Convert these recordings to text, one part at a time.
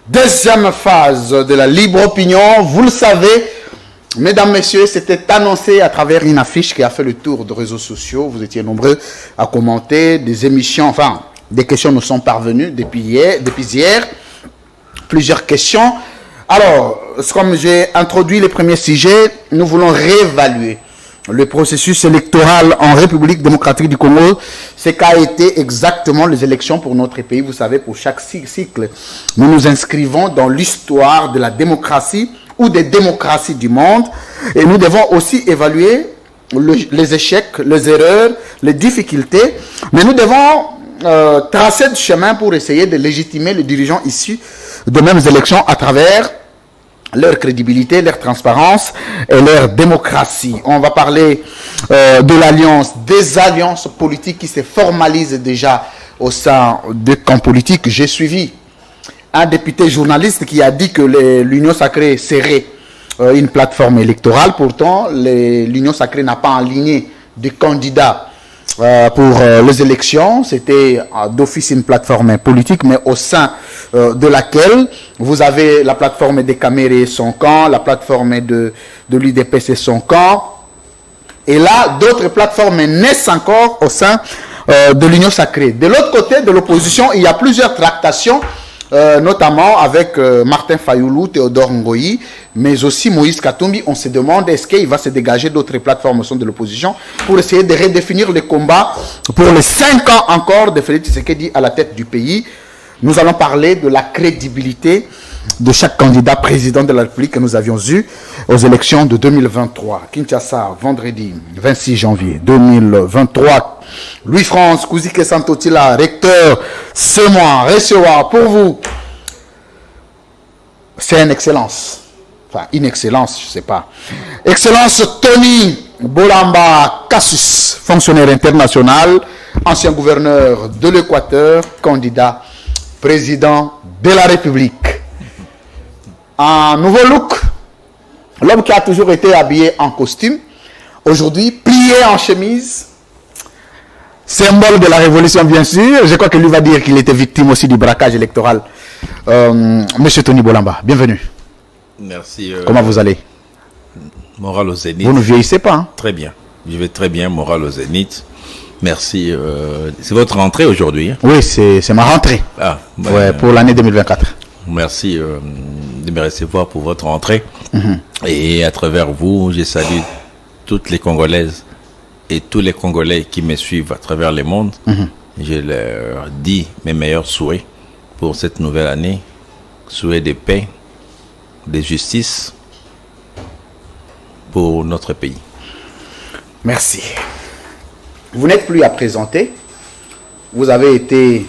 Deuxième phase de la libre opinion. Vous le savez, mesdames, messieurs, c'était annoncé à travers une affiche qui a fait le tour des réseaux sociaux. Vous étiez nombreux à commenter des émissions, enfin, des questions nous sont parvenues depuis hier. Plusieurs questions. Alors, comme j'ai introduit les premiers sujets, nous voulons réévaluer le processus électoral en République démocratique du Congo. C'est qu'a été exactement les élections pour notre pays. Vous savez, pour chaque cycle, nous nous inscrivons dans l'histoire de la démocratie ou des démocraties du monde. Et nous devons aussi évaluer les échecs, les erreurs, les difficultés. Mais nous devons tracer du chemin pour essayer de légitimer les dirigeants issus de mêmes élections à travers leur crédibilité, leur transparence et leur démocratie. On va parler de l'alliance, des alliances politiques qui se formalisent déjà au sein des camps politiques. J'ai suivi un député journaliste qui a dit que l'Union sacrée serait une plateforme électorale. Pourtant, l'Union sacrée n'a pas aligné de candidats pour les élections. C'était d'office une plateforme politique, mais au sein de laquelle vous avez la plateforme des Camérés et son camp, la plateforme de l'UDPS et son camp. Et là, d'autres plateformes naissent encore au sein de l'Union sacrée. De l'autre côté de l'opposition, il y a plusieurs tractations, notamment avec Martin Fayoulou, Théodore Ngoyi, mais aussi Moïse Katumbi. On se demande est-ce qu'il va se dégager d'autres plateformes au sein de l'opposition pour essayer de redéfinir le combat pour les 5 ans encore de Félix Tshisekedi à la tête du pays. Nous allons parler de la crédibilité de chaque candidat président de la République que nous avions eu aux élections de 2023. Kinshasa, vendredi 26 janvier 2023. Louis-France Kouzike Santotila, recteur, ce mois, recevoir pour vous. C'est une excellence. Enfin, une excellence, je ne sais pas. Excellence Tony Bolamba Kassus, fonctionnaire international, ancien gouverneur de l'Équateur, candidat président de la République. Un nouveau look. L'homme qui a toujours été habillé en costume, aujourd'hui plié en chemise. Symbole de la révolution, bien sûr. Je crois que lui va dire qu'il était victime aussi du braquage électoral. Monsieur Tony Bolamba, bienvenue. Merci. Comment vous allez? Moral au zénith. Vous ne vieillissez pas, hein? Très bien. Je vais très bien, moral au zénith. Merci. C'est votre rentrée aujourd'hui, hein? Oui, c'est ma rentrée. Ah, ouais, pour l'année 2024. Merci de me recevoir pour votre rentrée. Et à travers vous, je salue toutes les Congolaises et tous les Congolais qui me suivent à travers le monde. Je leur dis mes meilleurs souhaits pour cette nouvelle année. Souhaits de paix, de justice pour notre pays. Merci. Vous n'êtes plus à présenter. Vous avez été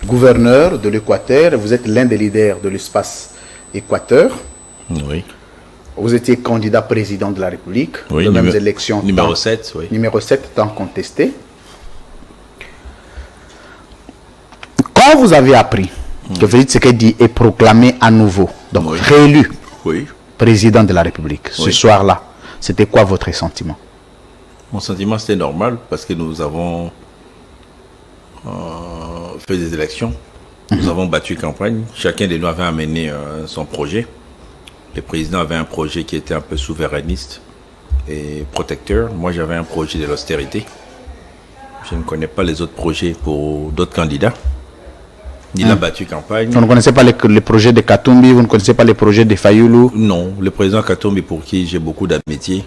gouverneur de l'Équateur. Vous êtes l'un des leaders de l'espace Équateur. Oui. Vous étiez candidat président de la République. Oui, de mêmes élections. Numéro 7, oui. Numéro 7, tant contesté. Quand vous avez appris que Félix Tshisekedi est proclamé à nouveau, donc réélu président de la République, ce soir-là, c'était quoi votre sentiment? Mon sentiment, c'était normal parce que nous avons fait des élections. Nous avons battu campagne. Chacun de nous avait amené son projet. Le président avait un projet qui était un peu souverainiste et protecteur. Moi, j'avais un projet de l'austérité. Je ne connais pas les autres projets pour d'autres candidats. Il a battu campagne. Vous ne connaissez pas les projets de Katumbi, vous ne connaissez pas les projets de Fayoulou? Non, le président Katumbi, pour qui j'ai beaucoup d'amitié,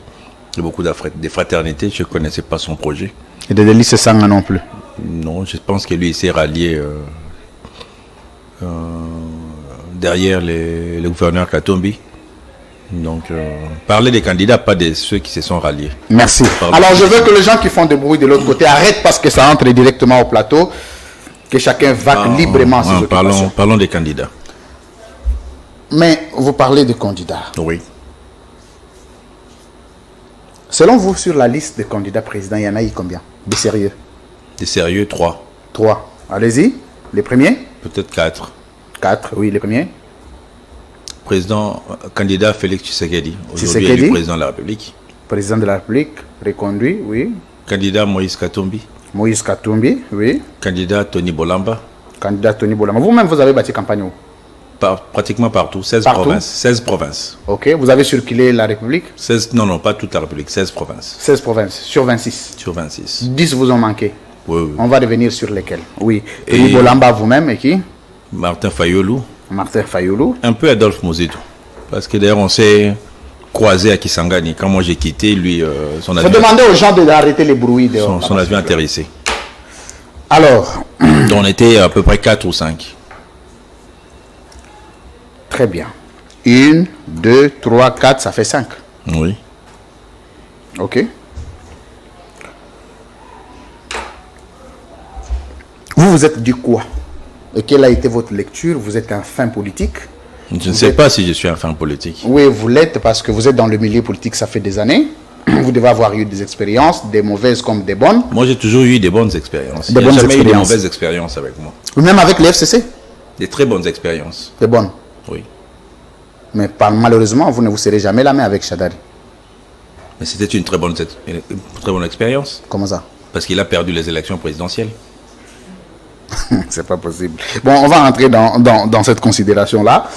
beaucoup de fraternité, je ne connaissais pas son projet. Et de Délice Sanga non plus? Non, je pense que lui, il s'est rallié derrière le gouverneur Katumbi. Donc, parler des candidats, pas de ceux qui se sont ralliés. Merci. Alors, je veux que les gens qui font des bruits de l'autre côté arrêtent parce que ça entre directement au plateau. Que chacun vaque librement ses occupations. Parlons des candidats. Mais vous parlez de candidats. Oui. Selon vous, sur la liste des candidats présidents, il y en a eu combien? Des sérieux? Des sérieux, 3. 3. Allez-y. Les premiers? Peut-être 4. 4, oui, les premiers. Candidat Félix Tshisekedi. Aujourd'hui, il est président de la République. Président de la République, reconduit, oui. Candidat Moïse Katumbi. Moïse Katumbi, oui. Candidat Tony Bolamba. Candidat Tony Bolamba. Vous-même, vous avez bâti campagne où? Pratiquement partout, 16 Partout? provinces. 16 provinces. Ok, vous avez circulé la République? 16, non, pas toute la République, 16 provinces. 16 provinces, sur 26. Sur 26. 10 vous ont manqué. Oui, oui. On va revenir sur lesquels. Oui. Et Et Bolamba vous-même et qui? Martin Fayoulou. Martin Fayoulou. Un peu Adolphe Mozidou. Parce que d'ailleurs, on s'est croisé à Kisangani. Quand moi j'ai quitté, lui, son Il faut avion, demander aux gens d'arrêter les bruits dehors. son avion atterrissé. Alors, Donc on était à peu près 4 ou 5. très bien. 1, 2, 3, 4, ça fait 5. Oui. Ok. Vous êtes du quoi? Et quelle a été votre lecture? Vous êtes un fin politique? Je ne sais pas si je suis un fan politique. Oui, vous l'êtes parce que vous êtes dans le milieu politique, ça fait des années. Vous devez avoir eu des expériences, des mauvaises comme des bonnes. Moi, j'ai toujours eu des bonnes expériences. Des Il n'y a bonnes jamais eu de expériences. mauvaises expériences avec moi. Même avec les FCC, Des très bonnes expériences. des bonnes. Oui. Mais malheureusement, vous ne vous serez jamais la main avec Chadari. Mais c'était une très bonne expérience. Comment ça? Parce qu'il a perdu les élections présidentielles. C'est pas possible. Bon, on va rentrer dans cette considération-là.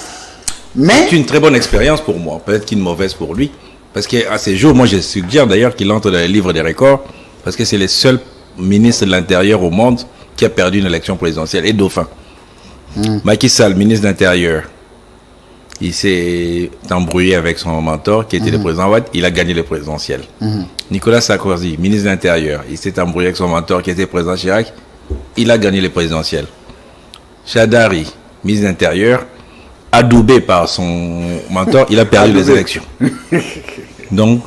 Mais C'est une très bonne expérience pour moi. Peut-être qu'une mauvaise pour lui. Parce qu'à ces jours, moi je suggère d'ailleurs qu'il entre dans les livres des records. Parce que c'est le seul ministre de l'Intérieur au monde qui a perdu une élection présidentielle. Et dauphin. Macky Sall, ministre de l'Intérieur, il s'est embrouillé avec son mentor qui était le président Ouad. Il a gagné le présidentiel. Nicolas Sarkozy, ministre de l'Intérieur, il s'est embrouillé avec son mentor qui était le président Chirac. Il a gagné le présidentiel. Chadari, ministre de l'Intérieur, adoubé par son mentor, il a perdu les élections. Donc,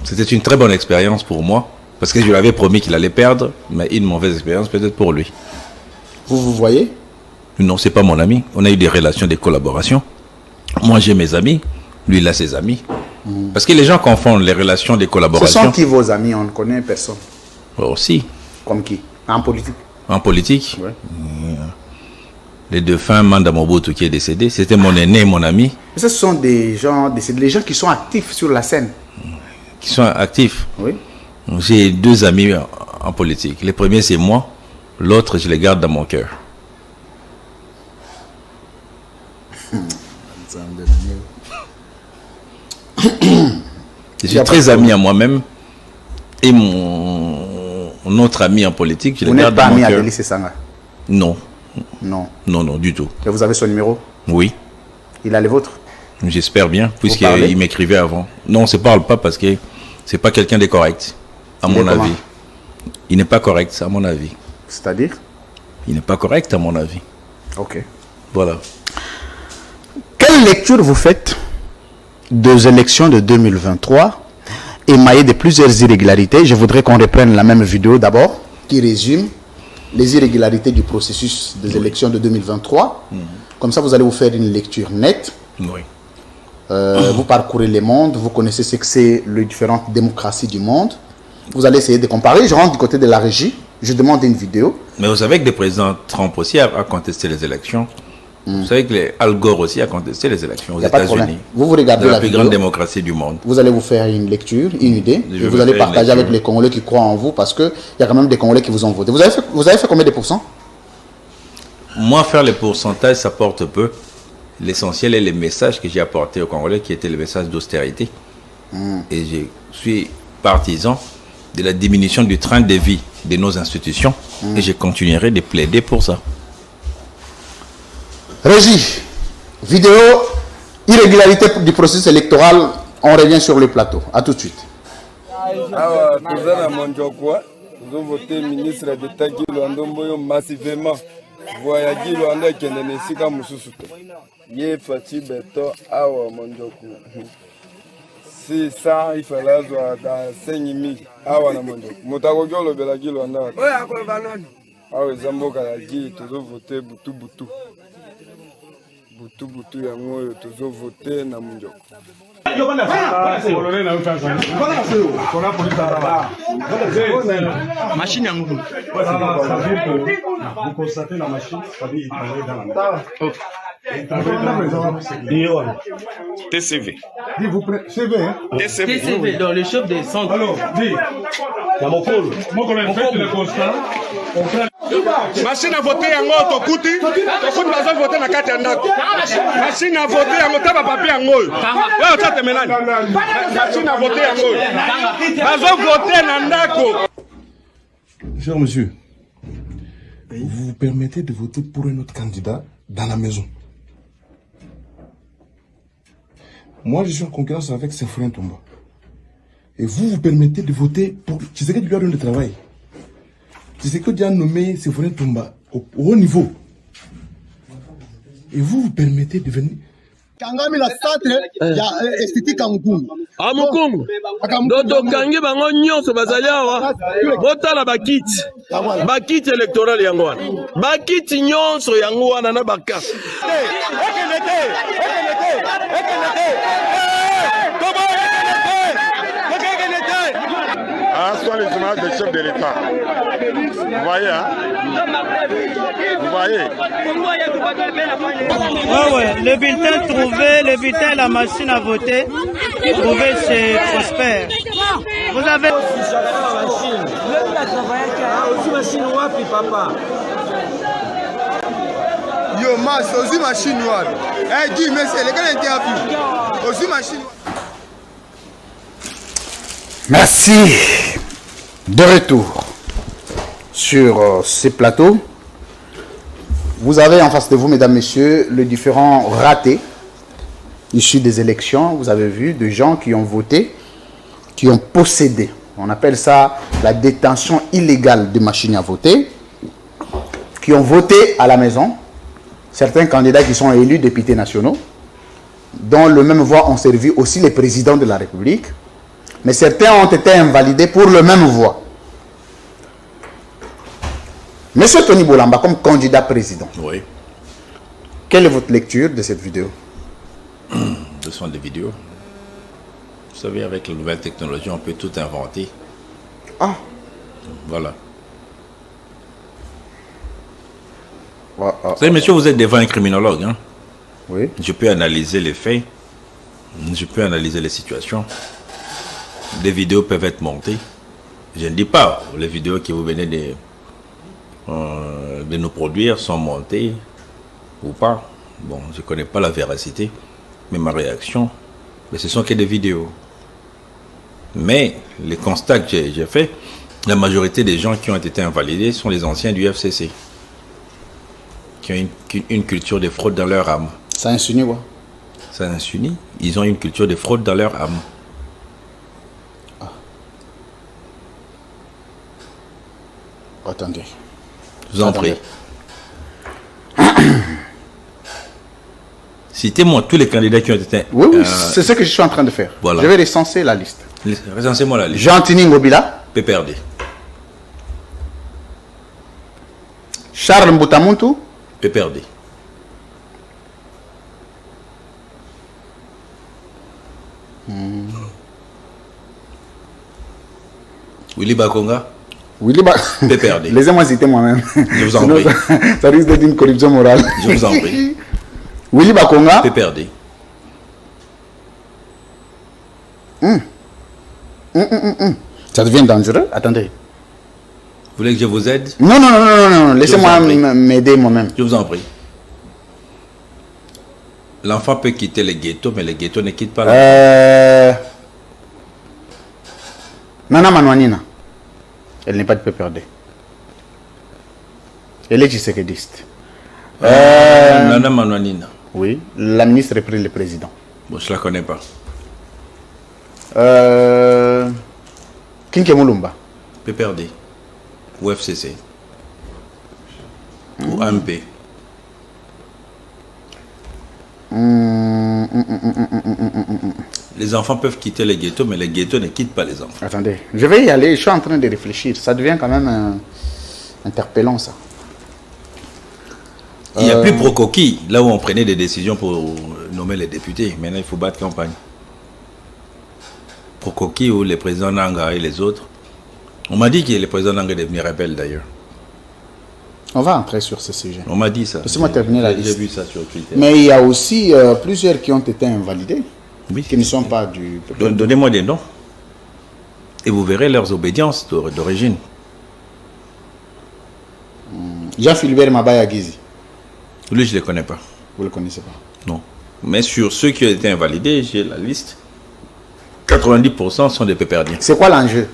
c'était une très bonne expérience pour moi. Parce que je lui avais promis qu'il allait perdre, mais une mauvaise expérience peut-être pour lui. vous voyez? Non, c'est pas mon ami. On a eu des relations, des collaborations. Moi, j'ai mes amis. Lui, il a ses amis. Parce que les gens confondent les relations, des Ce collaborations. sont qui vos amis? On ne connaît personne. Aussi, Comme qui? En politique? en politique, Ouais. les défunts Manda Mobutu qui est décédé, c'était mon aîné, mon ami, Ce sont des gens, les gens qui sont actifs sur la scène. qui sont actifs. Oui. J'ai deux amis en politique. Le premier, c'est moi. L'autre, je les garde dans mon cœur. Je suis très ami à moi-même. Et mon autre ami en politique, je Vous le n'êtes garde pas dans mon ami à cœur. Delis Sanga? Non, Non. non, du tout. Et vous avez son numéro? Oui, Il a le vôtre? j'espère bien, parlez? puisqu'il m'écrivait avant. Non, on ne se parle pas parce que c'est pas quelqu'un de correct, à Il est mon comment? avis. Il n'est pas correct, à mon avis. C'est-à-dire? Il n'est pas correct, à mon avis. Ok. Voilà. Quelle lecture vous faites des élections de 2023 émaillées de plusieurs irrégularités? Je voudrais qu'on reprenne la même vidéo d'abord, qui résume les irrégularités du processus des élections de 2023. Comme ça, vous allez vous faire une lecture nette. Oui. Vous parcourez le monde, vous connaissez ce que c'est les différentes démocraties du monde. Vous allez essayer de comparer. Je rentre du côté de la régie, je demande une vidéo. Mais vous savez que le président Trump aussi a contesté les élections. Vous savez que Al Gore aussi a contesté les élections aux Il n'y a pas de problème. États-Unis. Vous regardez La la plus vidéo. grande démocratie du monde. Vous allez vous faire une lecture, une idée, Je et vais vous allez faire une partager avec lecture. les Congolais qui croient en vous, parce qu'il y a quand même des Congolais qui vous ont voté. Vous avez fait combien de pourcents? Moi, faire les pourcentages, ça porte peu. L'essentiel est les messages que j'ai apportés aux Congolais, qui étaient les messages d'austérité. Et je suis partisan de la diminution du train de vie de nos institutions. Et je continuerai de plaider pour ça. Régie, vidéo, irrégularité du processus électoral, on revient sur le plateau. À tout de suite. Awa toza na Monjokwa tozovote ministre d'État Guy Lwando oyo massivement voya Guy Lwando akende na esika mosusu te ye Faci Beto awa Monjokwa si ça il fallait azwa da 5000 awa na Monjokwa moto akoki olobela Guy Lwando awa eza mboka ya Guy tozovote butu yango oyo tozovote na Monjokwa. Machine à mouvement. Vous constatez la machine, c'est-à-dire qu'il travaille dans la main. TCV. Dis, vous prenez CV, hein? TCV dans le chef des centres. Alors, dis, il y a mon pôle. Moi, quand on fait le constat, on prend Machine à voter yango tokuti bazo voter na kati ya ndako. Machine à voter yango taba papier yango. Wewe utate menani. Machine à voter yango. Bazo voter na ndako. Cher monsieur, vous vous permettez de voter pour un autre candidat dans la maison. Moi, je suis en concurrence avec Séphorien Toumba. Et vous vous permettez de voter pour Tshisekedi lui a donné le travail. Tshisekedi a nommé Séphorien Toumba au haut niveau. Et vous vous permettez de venir... Kangami la centre ya esthétique Mukungu. Ah Mukungu. Dodo kangi bango nyonso bazali awa. Botala bakiti. Bakiti électoral yango wana. Bakiti nyonso yango wana na baka. Ah, soit les images des chefs de l'État. Vous voyez, hein? Vous voyez? Ouais, le bulletin trouvé, le bulletin, la machine à voter, trouvé chez Prosper. Vous avez... Yo, mas, aussi machine noire. Eh, dis, mais c'est les gars interview. Aussi machine. Merci. De retour sur ces plateaux. Vous avez en face de vous, mesdames, messieurs, les différents ratés issus des élections. Vous avez vu des gens qui ont voté, qui ont possédé. On appelle ça la détention illégale de machines à voter, qui ont voté à la maison. Certains candidats qui sont élus députés nationaux, dont le même voix ont servi aussi les présidents de la République. Mais certains ont été invalidés pour le même voix. Monsieur Tony Bolamba, comme candidat président, Oui. quelle est votre lecture de cette vidéo? Ce sont des vidéos. Vous savez, avec les nouvelles technologies, on peut tout inventer. Ah. Voilà. Vous savez, monsieur, vous êtes devant un criminologue. Hein? Oui. Je peux analyser les faits. Je peux analyser les situations. Des vidéos peuvent être montées. Je ne dis pas, les vidéos que vous venez de nous produire sont montées ou pas. Bon, je ne connais pas la véracité, mais ma réaction, mais ce sont que des vidéos. Mais les constats que j'ai faits, la majorité des gens qui ont été invalidés sont les anciens du FCC, qui ont une culture de fraude dans leur âme. Ça insinue quoi? Ça insinue. Ils ont une culture de fraude dans leur âme. Attendez. Je vous en prie. Citez-moi tous les candidats qui ont été... Oui, oui, c'est ce que je suis en train de faire. Voilà. Je vais recenser la liste. Recensez-moi la liste. Jean-Tini Ngobila. PPRD. Charles Mbutamuntu. PPRD. Willy Bakonga. Willy PPRD. Laissez-moi citer moi-même. Je vous en prie. Ça risque d'être une corruption morale. Je vous en prie. Willy Bakonga. PPRD. Ça devient dangereux. Attendez. Vous voulez que je vous aide? Non, non, non, non, non. Laissez-moi m'aider moi-même. Je vous en prie. L'enfant peut quitter les ghettos, mais les ghettos ne quittent pas l'enfant. Nana Manouanina. Elle n'est pas de PPRD. Elle est tshisekidiste. Nana Manouanina. Oui, la ministre est pris le président. Bon, je ne la connais pas. Kinke Moulumba. PPRD. Ou FCC. Ou AMP. Les enfants peuvent quitter les ghettos, mais les ghettos ne quittent pas les enfants. Attendez, je vais y aller, je suis en train de réfléchir. Ça devient quand même interpellant, ça. Il n'y a plus Procoqui, là où on prenait des décisions pour nommer les députés. Maintenant, il faut battre campagne. Procoqui ou les présidents Nanga et les autres. On m'a dit que le président Nanga est devenu rebelle d'ailleurs. On va entrer sur ce sujet. On m'a dit ça. Laissez-moi terminer la liste. J'ai vu ça sur Twitter. Mais il y a aussi plusieurs qui ont été invalidés, oui, qui ne sont pas du... Donnez-moi des noms. Et vous verrez leurs obédiences d'origine. Jean-Philbert Mabaya Gizi. Lui, je ne le connais pas. Vous ne le connaissez pas? Non. Mais sur ceux qui ont été invalidés, j'ai la liste. 90% sont des péperdiens. C'est quoi l'enjeu?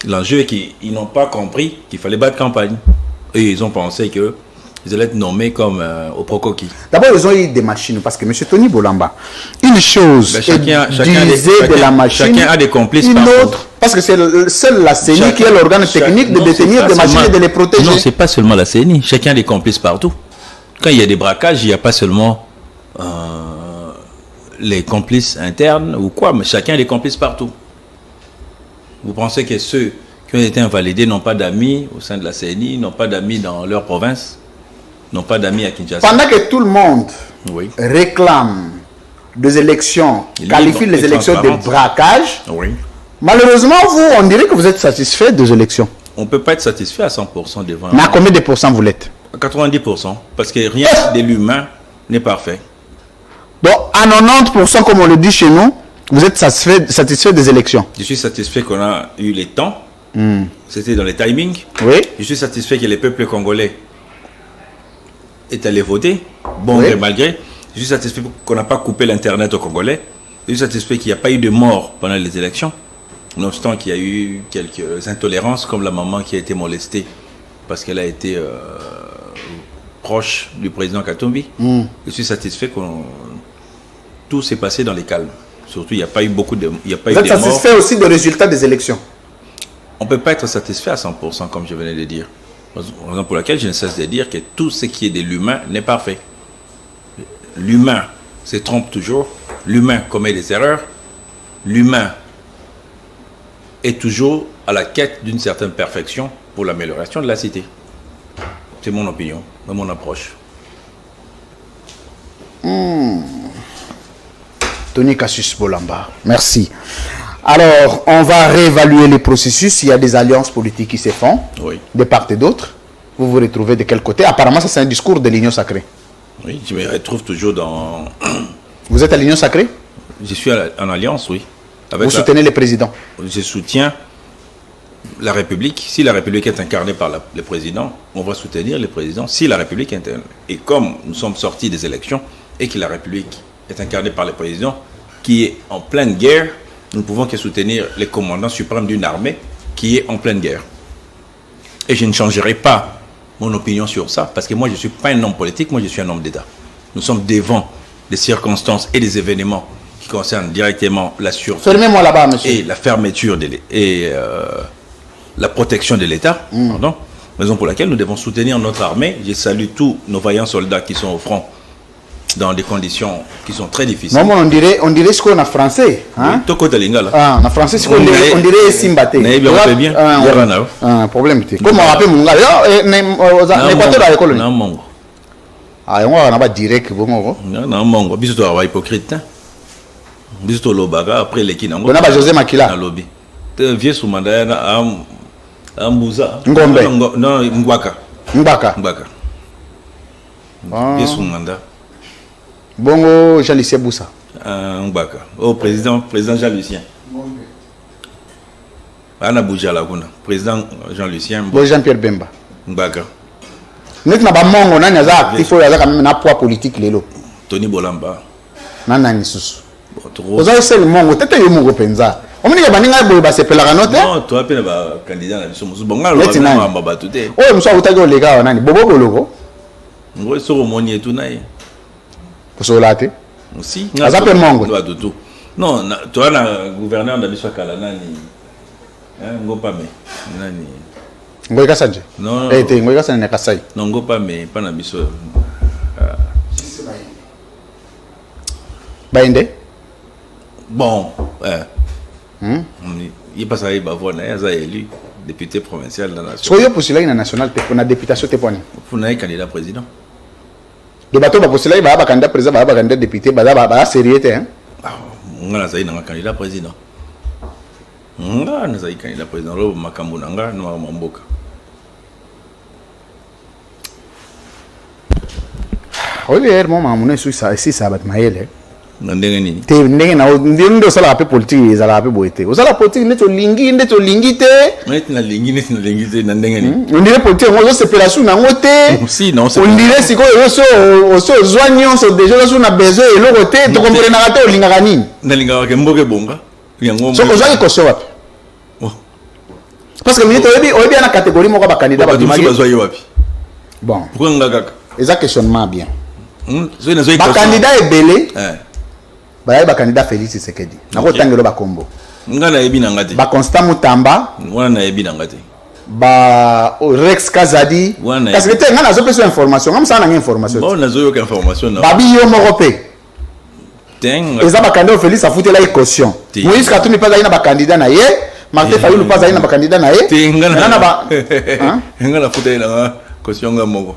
L'enjeu est qu'ils n'ont pas compris qu'il fallait battre campagne. Et ils ont pensé qu'ils allaient être nommés comme au Procoqui. D'abord, ils ont eu des machines. Parce que M. Tony Bolamba, une chose Ben, de la machine, chacun a des complices. Une autre, parce que c'est seule la CENI qui est l'organe technique de détenir des machines et de les protéger. Non, c'est pas seulement la CENI. Chacun a des complices partout. Quand il y a des braquages, il n'y a pas seulement les complices internes ou quoi, mais chacun a des complices partout. Vous pensez que ceux qui ont été invalidés n'ont pas d'amis au sein de la CENI, n'ont pas d'amis dans leur province, n'ont pas d'amis à Kinshasa? Pendant que tout le monde réclame des élections, qualifie les élections de braquage, malheureusement, vous, on dirait que vous êtes satisfait des élections. On ne peut pas être satisfait à 100% devant. Mais à combien de pourcents vous l'êtes? À 90%. Parce que rien de l'humain n'est parfait. Donc, à 90%, comme on le dit chez nous, vous êtes satisfait des élections? Je suis satisfait qu'on a eu les temps. C'était dans les timings. Oui. Je suis satisfait que les peuples congolais est allé voter. Bon, mais malgré. Je suis satisfait qu'on n'a pas coupé l'Internet aux Congolais. Je suis satisfait qu'il n'y a pas eu de mort pendant les élections. Nonobstant qu'il y a eu quelques intolérances, comme la maman qui a été molestée parce qu'elle a été proche du président Katumbi. Je suis satisfait que tout s'est passé dans les calmes. Surtout, il n'y a pas eu beaucoup de... Vous êtes satisfait aussi des résultats des élections? On ne peut pas être satisfait à 100%, comme je venais de dire. Raison pour laquelle je ne cesse de dire que tout ce qui est de l'humain n'est pas parfait. L'humain se trompe toujours. L'humain commet des erreurs. L'humain est toujours à la quête d'une certaine perfection pour l'amélioration de la cité. C'est mon opinion, mon approche. Tony Cassius Bolamba, merci. Alors, on va réévaluer les processus. Il y a des alliances politiques qui se font, de part et d'autre. Vous vous retrouvez de quel côté? Apparemment, ça c'est un discours de l'Union sacrée. Oui, je me retrouve toujours dans... Vous êtes à l'Union sacrée? Je suis en alliance, oui. Vous soutenez les présidents? Je soutiens la République. Si la République est incarnée par le président, on va soutenir le président. Si la République est incarnée, et comme nous sommes sortis des élections et que la République est incarnée par le président qui est en pleine guerre, nous ne pouvons que soutenir les commandants suprêmes d'une armée qui est en pleine guerre. Et je ne changerai pas mon opinion sur ça, parce que moi je ne suis pas un homme politique, moi je suis un homme d'État. Nous sommes devant des circonstances et des événements qui concernent directement la sûreté. Fermez-moi là-bas, monsieur. Et la fermeture et la protection de l'État. Raison pour laquelle nous devons soutenir notre armée. Je salue tous nos vaillants soldats qui sont au front dans des conditions qui sont très difficiles. Non, on dirait ce qu'on a français. Hein? En français, c'est qu'on dirait Simbate. Bien. Un problème. Comment on appelle mon gars? L'Équateur à l'école. Non, mongo. Ah, on va direct. Non, mongo. Bisous, tu vas hypocrite. Bisous, Lobaga. Après, les qui n'ont pas. On a José Makila. Dans lobby. Vieux sous mandat à Mbouza. Ngombe. Non, Mbouaka. Mbouaka. Vieux sous mandat. Bongo Jean-Lucien Boussa. Mbouaka. Oh, président Jean-Lucien. Anna Bouja Laguna. Président Jean-Lucien. Jean-Pierre Bemba. Mbouaka. Nous n'avons pas mongo nani aza actif ou aza quand même na poids politique lelo. Tony Bolamba. Nani susu. Vous avez seul mongo tete yo mongo penza. On me dit baninga boy ba sepela note. Non, toi pe ba candidat na biso musu bonga lo ba mbaba tuté. Oh muso utaki olega nani bobo boloko. Ngo so moni etu naye. Posolate. Aussi. Aza pe mongo. Non, toi na gouverneur na biso kala nani. Ngo pa me. Nani. Ngoy Kasanje. Non. Te ngoy Kasanje na Kasai. Non, ngo pa me pa na biso. Bainde. Bon, il passe à Ibavona, il est élu député provincial de la nation. Soyez postulé à la nationale, pour la députation, vous n'avez candidat président. Le bateau va postuler, il va candidat président, il va candidat député, il va sérieux. On a un candidat président. On a un candidat président, on a un candidat président. Oui, mon maman, je suis ça, ici, ça va être maïle. Nandengeni. Te ndenge na ndindo sala pe politique ezala pe boité. Osala politique neto lingi te. Neti na lingi te nandengeni. On dirait politique on se pération na ngote. Si non, c'est. On dirait siko oso zoignon so déjà so na besoin et le côté to comprendre na te olinga nini. Na linga ke mboke bonga. Yango. So ozali ko sowa. Parce que minute oyebi na catégorie moko ba candidat ba bimagi. Bon. Pourquoi ngaka? Eza questionnement bien. Ba candidat est belé. Ba candidat Félix Tshisekedi. Na ko tangelo ba kombo. Ngana yebi na ngati. Ba Constant Mutamba. Wana na yebi na ngati. Ba Rex Kazadi. Parce que te ngana zo peso information. Ngam sa na information. Bon na zo yo information na. Babi yo moko pe. Teng. Eza ba candidat Félix afutela la caution. Moïse Katumbi pas na ba candidat na ye. Martin Fayulu pas na ba candidat na ye. Ngana ba. Ngana futela na caution ngamo.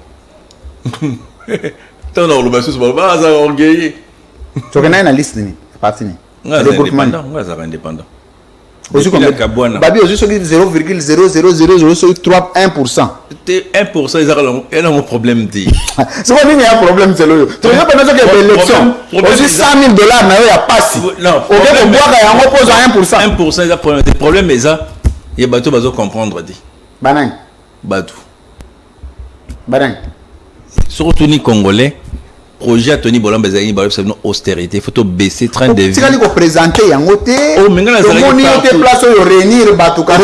Tant dans le bassous ba za orgueil. Tu connais la liste ni parti ni. Ngaza indépendant. Aussi comme Babi aussi 0,00003%. 1% ils ont un problème dit. C'est pas il y a un problème c'est le. Tu vois pendant que l'élection. Aussi $100,000 na ya passe. Non. Au lieu de boire ya on pose à 1%. 1% ils ont problème. Le problème est ça. Il y a bateau bazo comprendre dit. Banang. Bateau. Banang. Surtout ni congolais. Projet Tony Bolamba Zani Balab c'est une austérité, faut baisser train de vie. Tu vas nous présenter en côté. Oh mais ngana zali ko place au réunir batu ka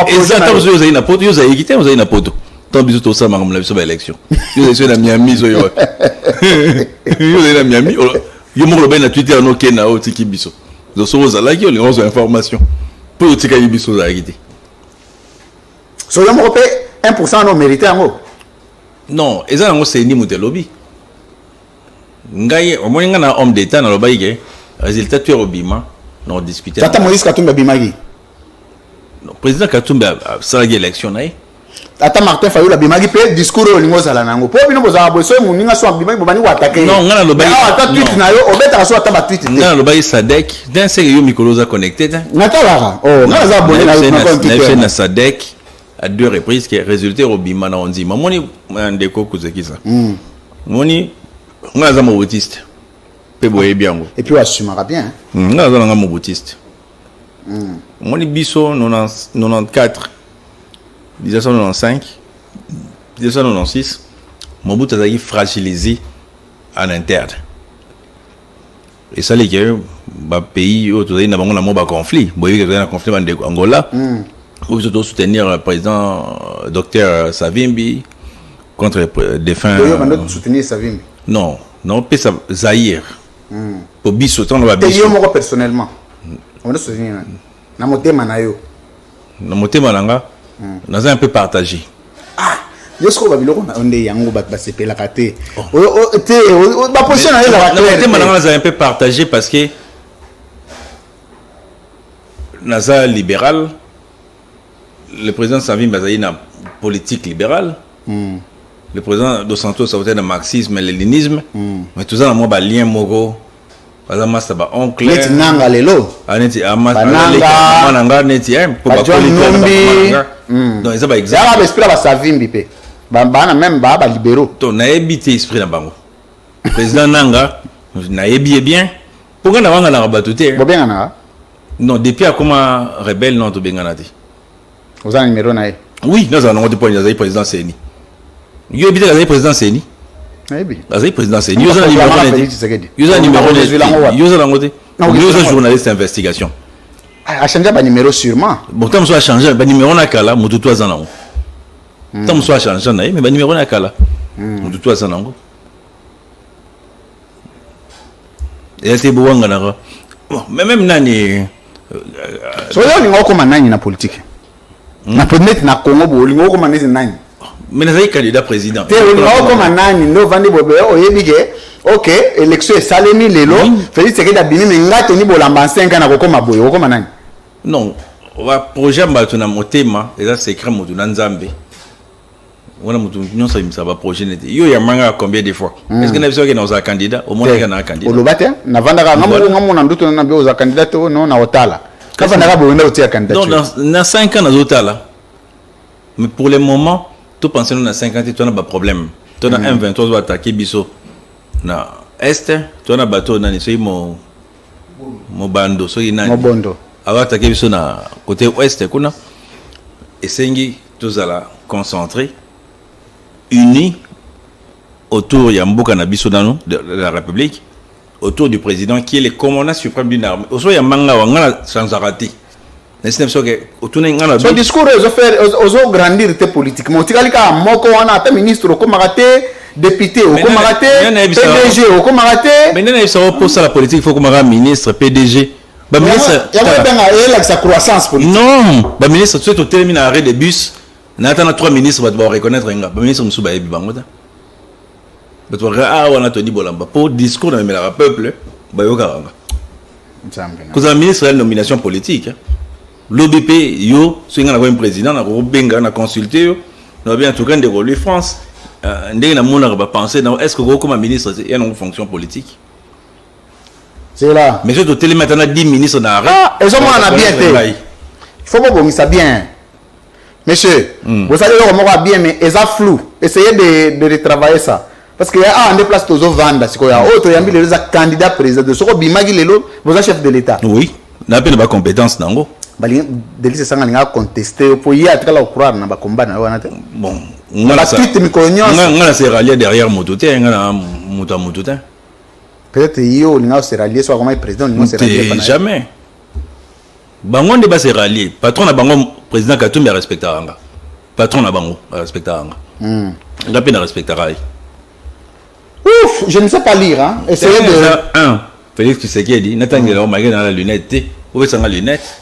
exactement vous avez na poto, vous avez quitté, vous avez na poto. Tant biso to ça ma comme la biso ba élection. Vous avez na Miami zo yo. Vous avez na Miami. Yo mo loba na Twitter no kena o tiki biso. Zo so za la ki o les informations. Pour tika biso za quitté. So yo mo pe 1% no mérité ngo. Non, eza ngo c'est ni mutelobi. Ngai omoni nga na homme d'état na loba ike résultat tu robima na discuter tata Moïse Katumbi bimagi no président Katumbi sala élection na tata Martin Fayulu bimagi pe discours o lingo zala nango po bino boza boso muninga so bimagi bobani ko attaquer non nga na loba ata tweet na yo obeta so ata ba tweet nga na loba Sadek d'un c'est yo mikoloza connecté ngata lara oh nga za bonne na na Sadek à deux reprises que résultat robima na onzi mamoni ndeko kuzekisa moni nga za mobotiste pe boye biango et puis assumera bien nga za nga mobotiste moni biso 94 1995 1996 Mobutu a fragilisé en interne et ça les que ba pays autour na bango na mo ba conflit boye que na conflit en Angola où ils doivent soutenir le président docteur Savimbi contre les défunts soutenir Savimbi. Non, non, peut ça Zaïre. Pour biso ton va biso. Moi personnellement. On a souvenir. Na motema na yo. Na motema nanga. Naza un peu partagé. Ah, yosko ba biloko na onde yango ba sepela kate. Te ba position na la na motema nanga naza un peu partagé parce que naza libéral. Le président Savimbi Bazaï na politique libérale. Le président Dos Santos a voté le marxisme et le léninisme, mais tout ça, on a un lien mogo. Par exemple, c'est un oncle. Neti nanga lelo. Neti Bananga. Nanga neti pour ba Nombi. Donc ça va exact. Ça va esprit ba Savimbi pe. Ba même ba libéraux. Donc na ebité esprit na bango. Président Nanga na ebi bien. Pourquoi na wanga na batouté? Bo bien na. Non, depuis à comment rebelle non to benganati. Vous avez un numéro na. Oui, nous avons des points de président Seni. Yo habite la président Seni. Maybe. La président Seni. Yo za numéro net. Yo za numéro net. Yo za langote. Yo za journaliste d'investigation. A changé ba numéro sûrement. Bon, tant soit changer ba numéro na kala mutu to za nango. Tant soit changer na mais ba numéro na kala. Mutu to za nango. Et c'est bon ngana. Mais même nani so yo ni ngoko manani na politique. Na peut-être na Congo bo li ngoko manani nani. Mais les candidats président. Te on comme nani no vandi bobe o yebige OK élection salemi lelo Félix Tshisekedi abimi mais ngato ni bolamba 5 ans na kokoma boye kokoma nani. Non, va projet mbatu na motema eza secret mutu na nzambe. Wana mutu nyonso imisa ba projet nete. Yo ya manga combien de fois? Est-ce que na biso ke na za candidat au moins na candidat. Olobate na vanda ka ngamu na nduto na bio za candidat no na otala. Ka vanda ka bo nda otia candidat. Non na 5 ans na otala. Mais pour le moment tout penser nous na 50 tu as pas problème. Tu as 1 23 doit attaquer biso na Est, tu as un bateau, nani, c'est mon bando, c'est nani. Mon bondo. Alors, tu as quelque chose na côté ouest, kuna. Et sengi, tous à la concentrer, unis autour, il y a Mbouka Nabisodano de la République, autour du président qui est le commandant suprême d'une armée. Au il y a Manga Wangala sans arrêter. Ce discours, ils ont grandi politiquement. Tu as moko wana ministre au Komarate, député au Komarate, PDG au Komarate. Mais il y a pour ça la politique, il faut qu'on ait un ministre, PDG. Il y a sa croissance politique. Non, le ministre, tu sais, tu termines à l'arrêt des bus. Il y a 3 ministres qui vont reconnaître un gars. Le ministre Moussouba est bibango. Ah, on a dit Bolamba. Pour discours dans le peuple, vous avez ministre de nomination politique. L'OBP, yo, si on a un président, on a consulté, on a bien tout cas de France. On a pensé, est-ce que vous, comme ministre, il y a une fonction politique? C'est là. Mais je te télé maintenant 10 ministres dans l'arrêt. Ah, ils ont bien été. Il faut pas que ça bien. Monsieur, vous savez, on va bien, mais ils ont flou. Essayez de retravailler ça. Parce qu'il y a un déplace tous aux vendes, il y a autre, il y a des candidats présidents. De ce qu'on bimagi les lots, vous êtes chef de l'État. Oui, on n'a pas de compétence dans le Délice ça on a contesté pour y être là au croire dans le combat. Bon, on a se rallier derrière Mototé, on a Mototé. Peut-être yo on a se rallier soit comme président, on se rallier jamais. Bangon débat se rallier. Patron na bangon président Katumbi respecta anga. Patron na bango respecta anga. On a peine respecter. Ouf, je ne sais pas lire hein. Essayez de 1. Félix Tshisekedi, Nathan Gelao malgré dans la lunette, où est-ce la lunette?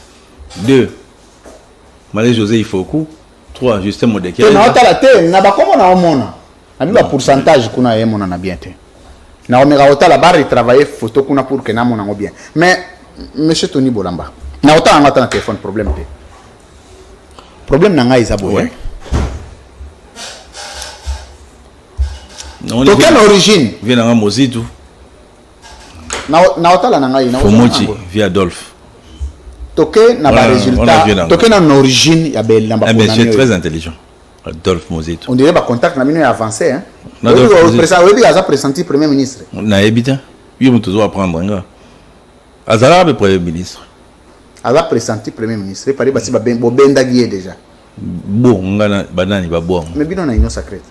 2. Marie José Ifoku. 3. Justin Modeke. Na otala te na ba komo na omona. Ami ba pourcentage kuna ye mona na bien te. Na omega otala ba retravailler photo kuna pour que na mona ngo bien. Mais monsieur Tony Bolamba. Na otala ngata na téléphone problème te. Problème na ngai zabo. Ouais. De quelle origine? Vient dans Mozitou. Na otala na ngai na Fomochi via Adolphe. Toké n'a pas résultat. Toké n'a une origine ya belle monsieur très intelligent. Adolphe Mozitou. On dirait pas contact na bino avancé hein. Le président oui a pressenti premier ministre. Na ebita. Il faut toujours apprendre nga. Azala le premier ministre. A pressenti premier ministre. Il fallait basi ba benda guier déjà. Bon ngana banani ba bon. Mais bino na union sacrée.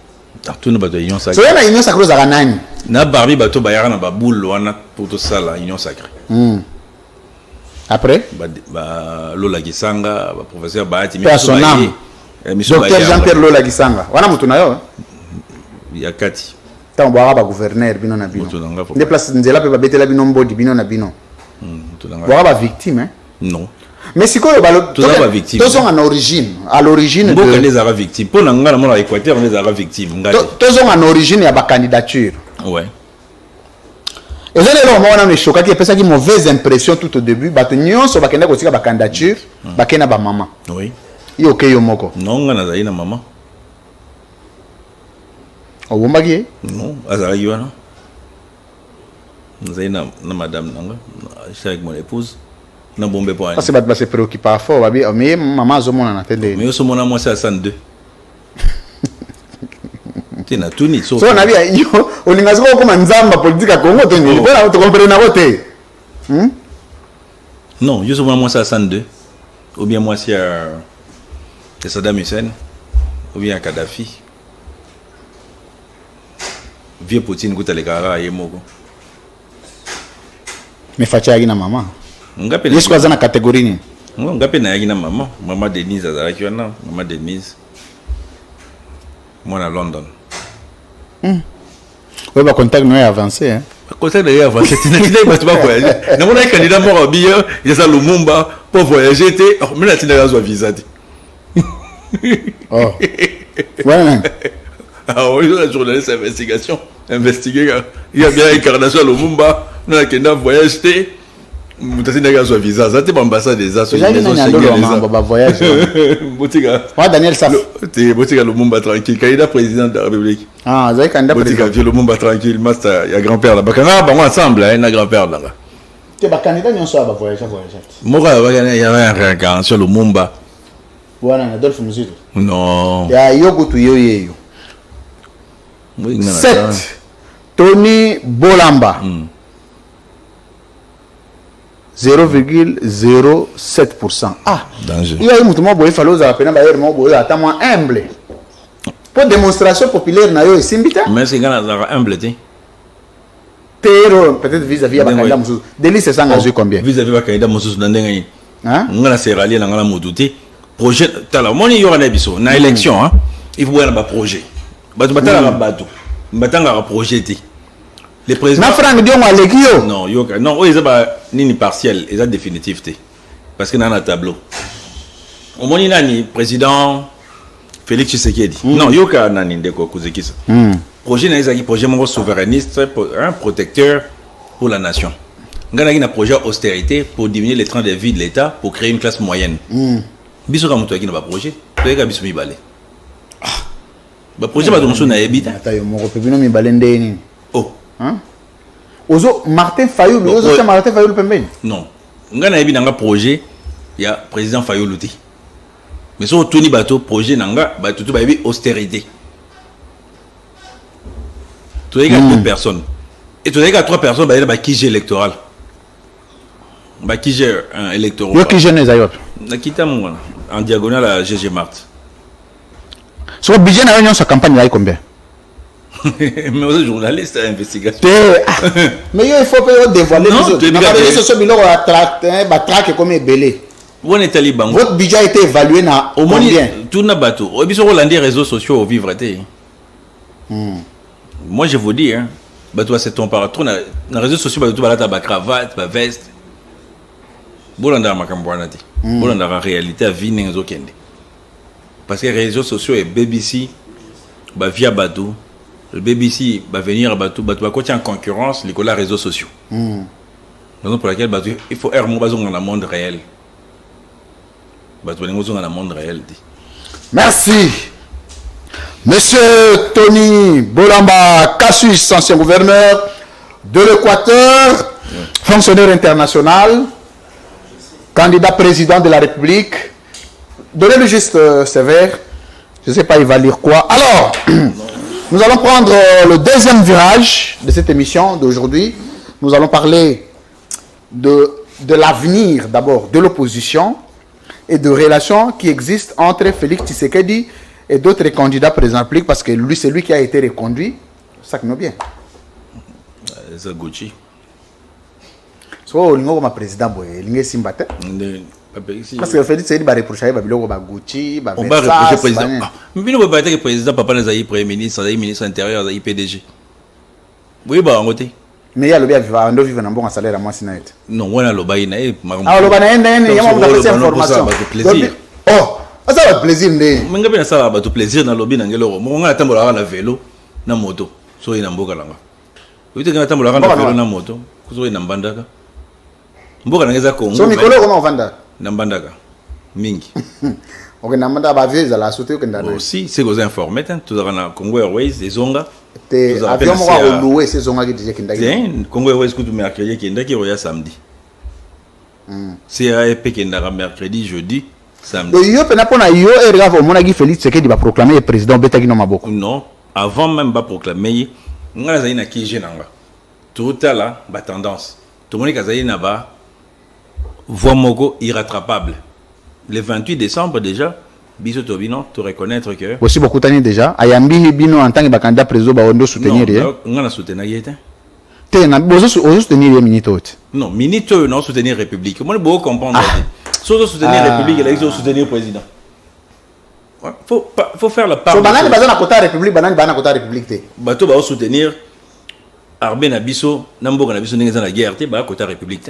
Tout bato union sacrée. So na union sacrée za nani? Na barbi bato bayara na baboule wana pour tout ça la union sacrée. Après Lola Gisanga, professeur Bahati, Docteur Jean-Pierre Lola Gisanga. Wana mutu na yo. Ya kati. Ta mbwa ba gouverneur bino na bino. Des places nzela pe ba betela bino mbodi bino na bino. Mbwa ba victime hein? Non. Mais si quoi ba tous ba victime. Tous sont en origine, à l'origine de les ara victime. Pour na ngala mo Équateur on les ara victime. Tous sont en origine ya ba candidature. Ouais. Et là, on a choqué qui a une mauvaise impression tout au début. Bah, nous sommes bakenda kotika ba candidature, bakena ba maman. Oui. Yo okay yo moko. Non, on a zaï na maman. O bombagi? Non, azali wana. Zaï na madame nanga, avec mon épouse. Na bombe pour. Parce que ba se préoccuper fort, babi, mais maman zomona na télé. Mais yo mona moi c'est à 102. Na tuni so na bia yo olingazo ko manzamba politique Congo to ni pona to comprendre na voter non je suis moi ça 102 ou bien moi c'est Saddam Hussein ou bien Kadhafi vieux Poutine kuta le kara yemoko mais facha yina mama ngape yesu kwa na catégorie ni ngape na yina mama Denise azalaki wana mama Denise moi à London. Oui, bah, contact nous est avancé. Hein. Contact nous est avancé. Tu n'as pas voyagé. Nous avons un candidat mort en billet. Il y a Lumumba pour voyager. Mais là, tu n'as pas visa. Oh. Ouais. Alors, oui, la journaliste d'investigation. Investiguer. Il y a bien incarnation à Lumumba. Nous avons un voyage. Mutasi n'a pas visa. Ça, c'est l'ambassade des As. J'ai dit un voyage. Daniel Saf. Tu es Lumumba tranquille. Candidat président de la République. Ah, vous avez candidat président. Tu es Lumumba tranquille. Il y a grand-père là-bas. On va ensemble. Il y a grand-père là. Tu es candidat, il y a un voyage. Moi, il y a un réincarnation Lumumba. Voilà, Adolphe Mouzito. Non. Il y a Yogo to Yoyo. 7. Tony Bolamba. 0,07%. Ah, danger. Il y a eu un mouvement qui fallait humble. Pour démonstration populaire, il mais c'est quand humble. peut-être vis-à-vis de Bakanda Moussous. Délice, c'est engagé combien? Vis-à-vis de Bakanda Moussous, on a c'est rallié dans la modalité. Projet, moi, il y aura une élection. Il faut avoir un projet. Il faut avoir un projet. Les présidents. Non, non, ils ont ni partiel, ils ont définitif. Parce que dans un tableau. Au moins, il y a un président Félix Tshisekedi. Non, il y a un projet souverainiste, un protecteur pour la nation. Il y a un projet austérité pour diminuer les trains de vie de l'État pour créer une classe moyenne. Biso ka mutu akina ba projet, toyeka biso mibale. Ba projet ba donso na ebita. Tayo moko pebino mibale ndeni. Oh. Hein? Ozo Martin Fayulu, ozo c'est Martin Fayulu pembeni. Non. Ngana ebi nanga projet ya président Fayulu ti. Mais so toni bato projet nanga ba tutu ba ebi austérité. Toyeka 2 personnes. Et toyeka 3 personnes ba ba kije électoral. Ba kije un électoral. Yo kije ne zayop. Nakita mwana en diagonale à GG Mart. So budget na réunion sa campagne là combien? Mais aux journalistes à investigation. Mais il faut pas dévoiler les autres. Na ba réseaux sociaux biloko à traque comme belé. Bon étali bango. Votre budget a été évalué na au moins tout na bateau. Obiso Hollandais réseaux sociaux au vivre été. Moi je vous dis bateau c'est ton paraton na réseaux sociaux bateau balata ba cravate, ba veste. Bolanda makambwana ti. Bolanda la réalité à vie n'enzo kende. Parce que les réseaux sociaux et BBC bah via bateau, le BBC va venir à bateau va continuer en concurrence les réseaux sociaux. Raison pour laquelle bateau il faut errement basé dans le monde réel. Bateau dans le monde réel. Merci. Monsieur Tony Bolamba Cassius, ancien gouverneur de l'Équateur, fonctionnaire international, candidat président de la République. Donnez-le juste sévère. Je ne sais pas, il va lire quoi. Alors, nous allons prendre le deuxième virage de cette émission d'aujourd'hui. Nous allons parler de l'avenir d'abord de l'opposition et de relations qui existent entre Félix Tshisekedi et d'autres candidats présidents parce que lui, c'est lui qui a été reconduit. Ça qui nous bien. C'est Gucci. So, il y a un président, il y a un Simbate. Parce que Félix Tshisekedi va reprocher Gucci, on va reprocher le président. Mais nous ne pouvons pas dire que le président Papa Nazaï, premier ministre, ministre intérieur, PDG. Oui, bah, en côté. Mais il y a le bien vivre, on doit vivre un bon salaire à moi, sinon. Non, on a le bail, il y a information. Plaisir. Oh, ça va plaisir. Mais il y a ça va plaisir dans le lobby, on a attendre la vélo, na moto, so il y a un beau galanga. Oui, tu as attendre la vélo, na moto, so il y a un bandaka. Mboka nangeza Congo. So Mikolo comment on vanda? Nambandaka. Mingi. Ok, nambanda ba visa la sauter que ndana. Aussi, c'est aux informés, tout dans la Congo Airways, des zonga. Te avion mo wa louer ces zonga qui déjà kindaki. Tiens, Congo Airways que tu mercredi kindaki roya samedi. C'est AEP kindaka mercredi, jeudi, samedi. Yo pena pona yo e regarde au mona gi Félix Tshisekedi va proclamer président betaki no maboko. Non, avant même ba proclamer, ngala zaina ki jenanga. Tout à la ba tendance. Tout le monde kazayi na ba voix mogo irrattrapable. Le 28 décembre déjà, Biso Tobino, tu reconnaître que... Aussi beaucoup d'années déjà, Ayambi Bino en tant que candidat président, on doit soutenir. Non, on a soutenu Yéten. On soutenir les Minitotes. Non, Minito, non soutenir République. Moi, je peux comprendre. Soit soutenir République, il faut soutenir le président. Faut faire la part. So, banane bazana kota République, banane bana kota République. Bato va soutenir Arbe Nabiso, Nambo Nabiso n'est pas la guerre, ba kota République.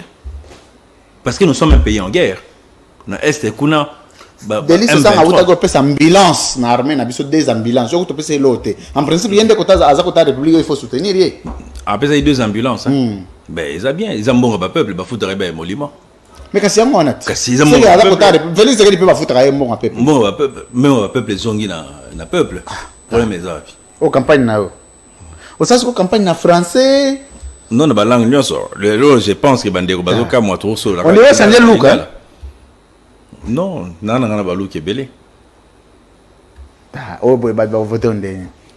Parce que nous sommes un pays en guerre. Na est kuna Delis ça na uta go pesa ambulance na armée na biso des ambulances. Yo to pesa lote. En principe yende kota za kota République il faut soutenir yé. Après ça il y a 2 ambulances. Ben ils a bien, ils ont bon peuple, ba foutre ben monument. Mais kasi yango honnête. Kasi ils ont bon peuple. Félix Tshisekedi peut ba foutre ay bon peuple. Bon peuple, même peuple zongi na peuple. Problème est ça. Au campagne na yo. Au sens ko campagne na français. Non, na langue nyonso. Je pense que bandeko bazoka moi trop so la. On est changer look hein. Non, nana ba look belé. Ah, oh boy ba voter on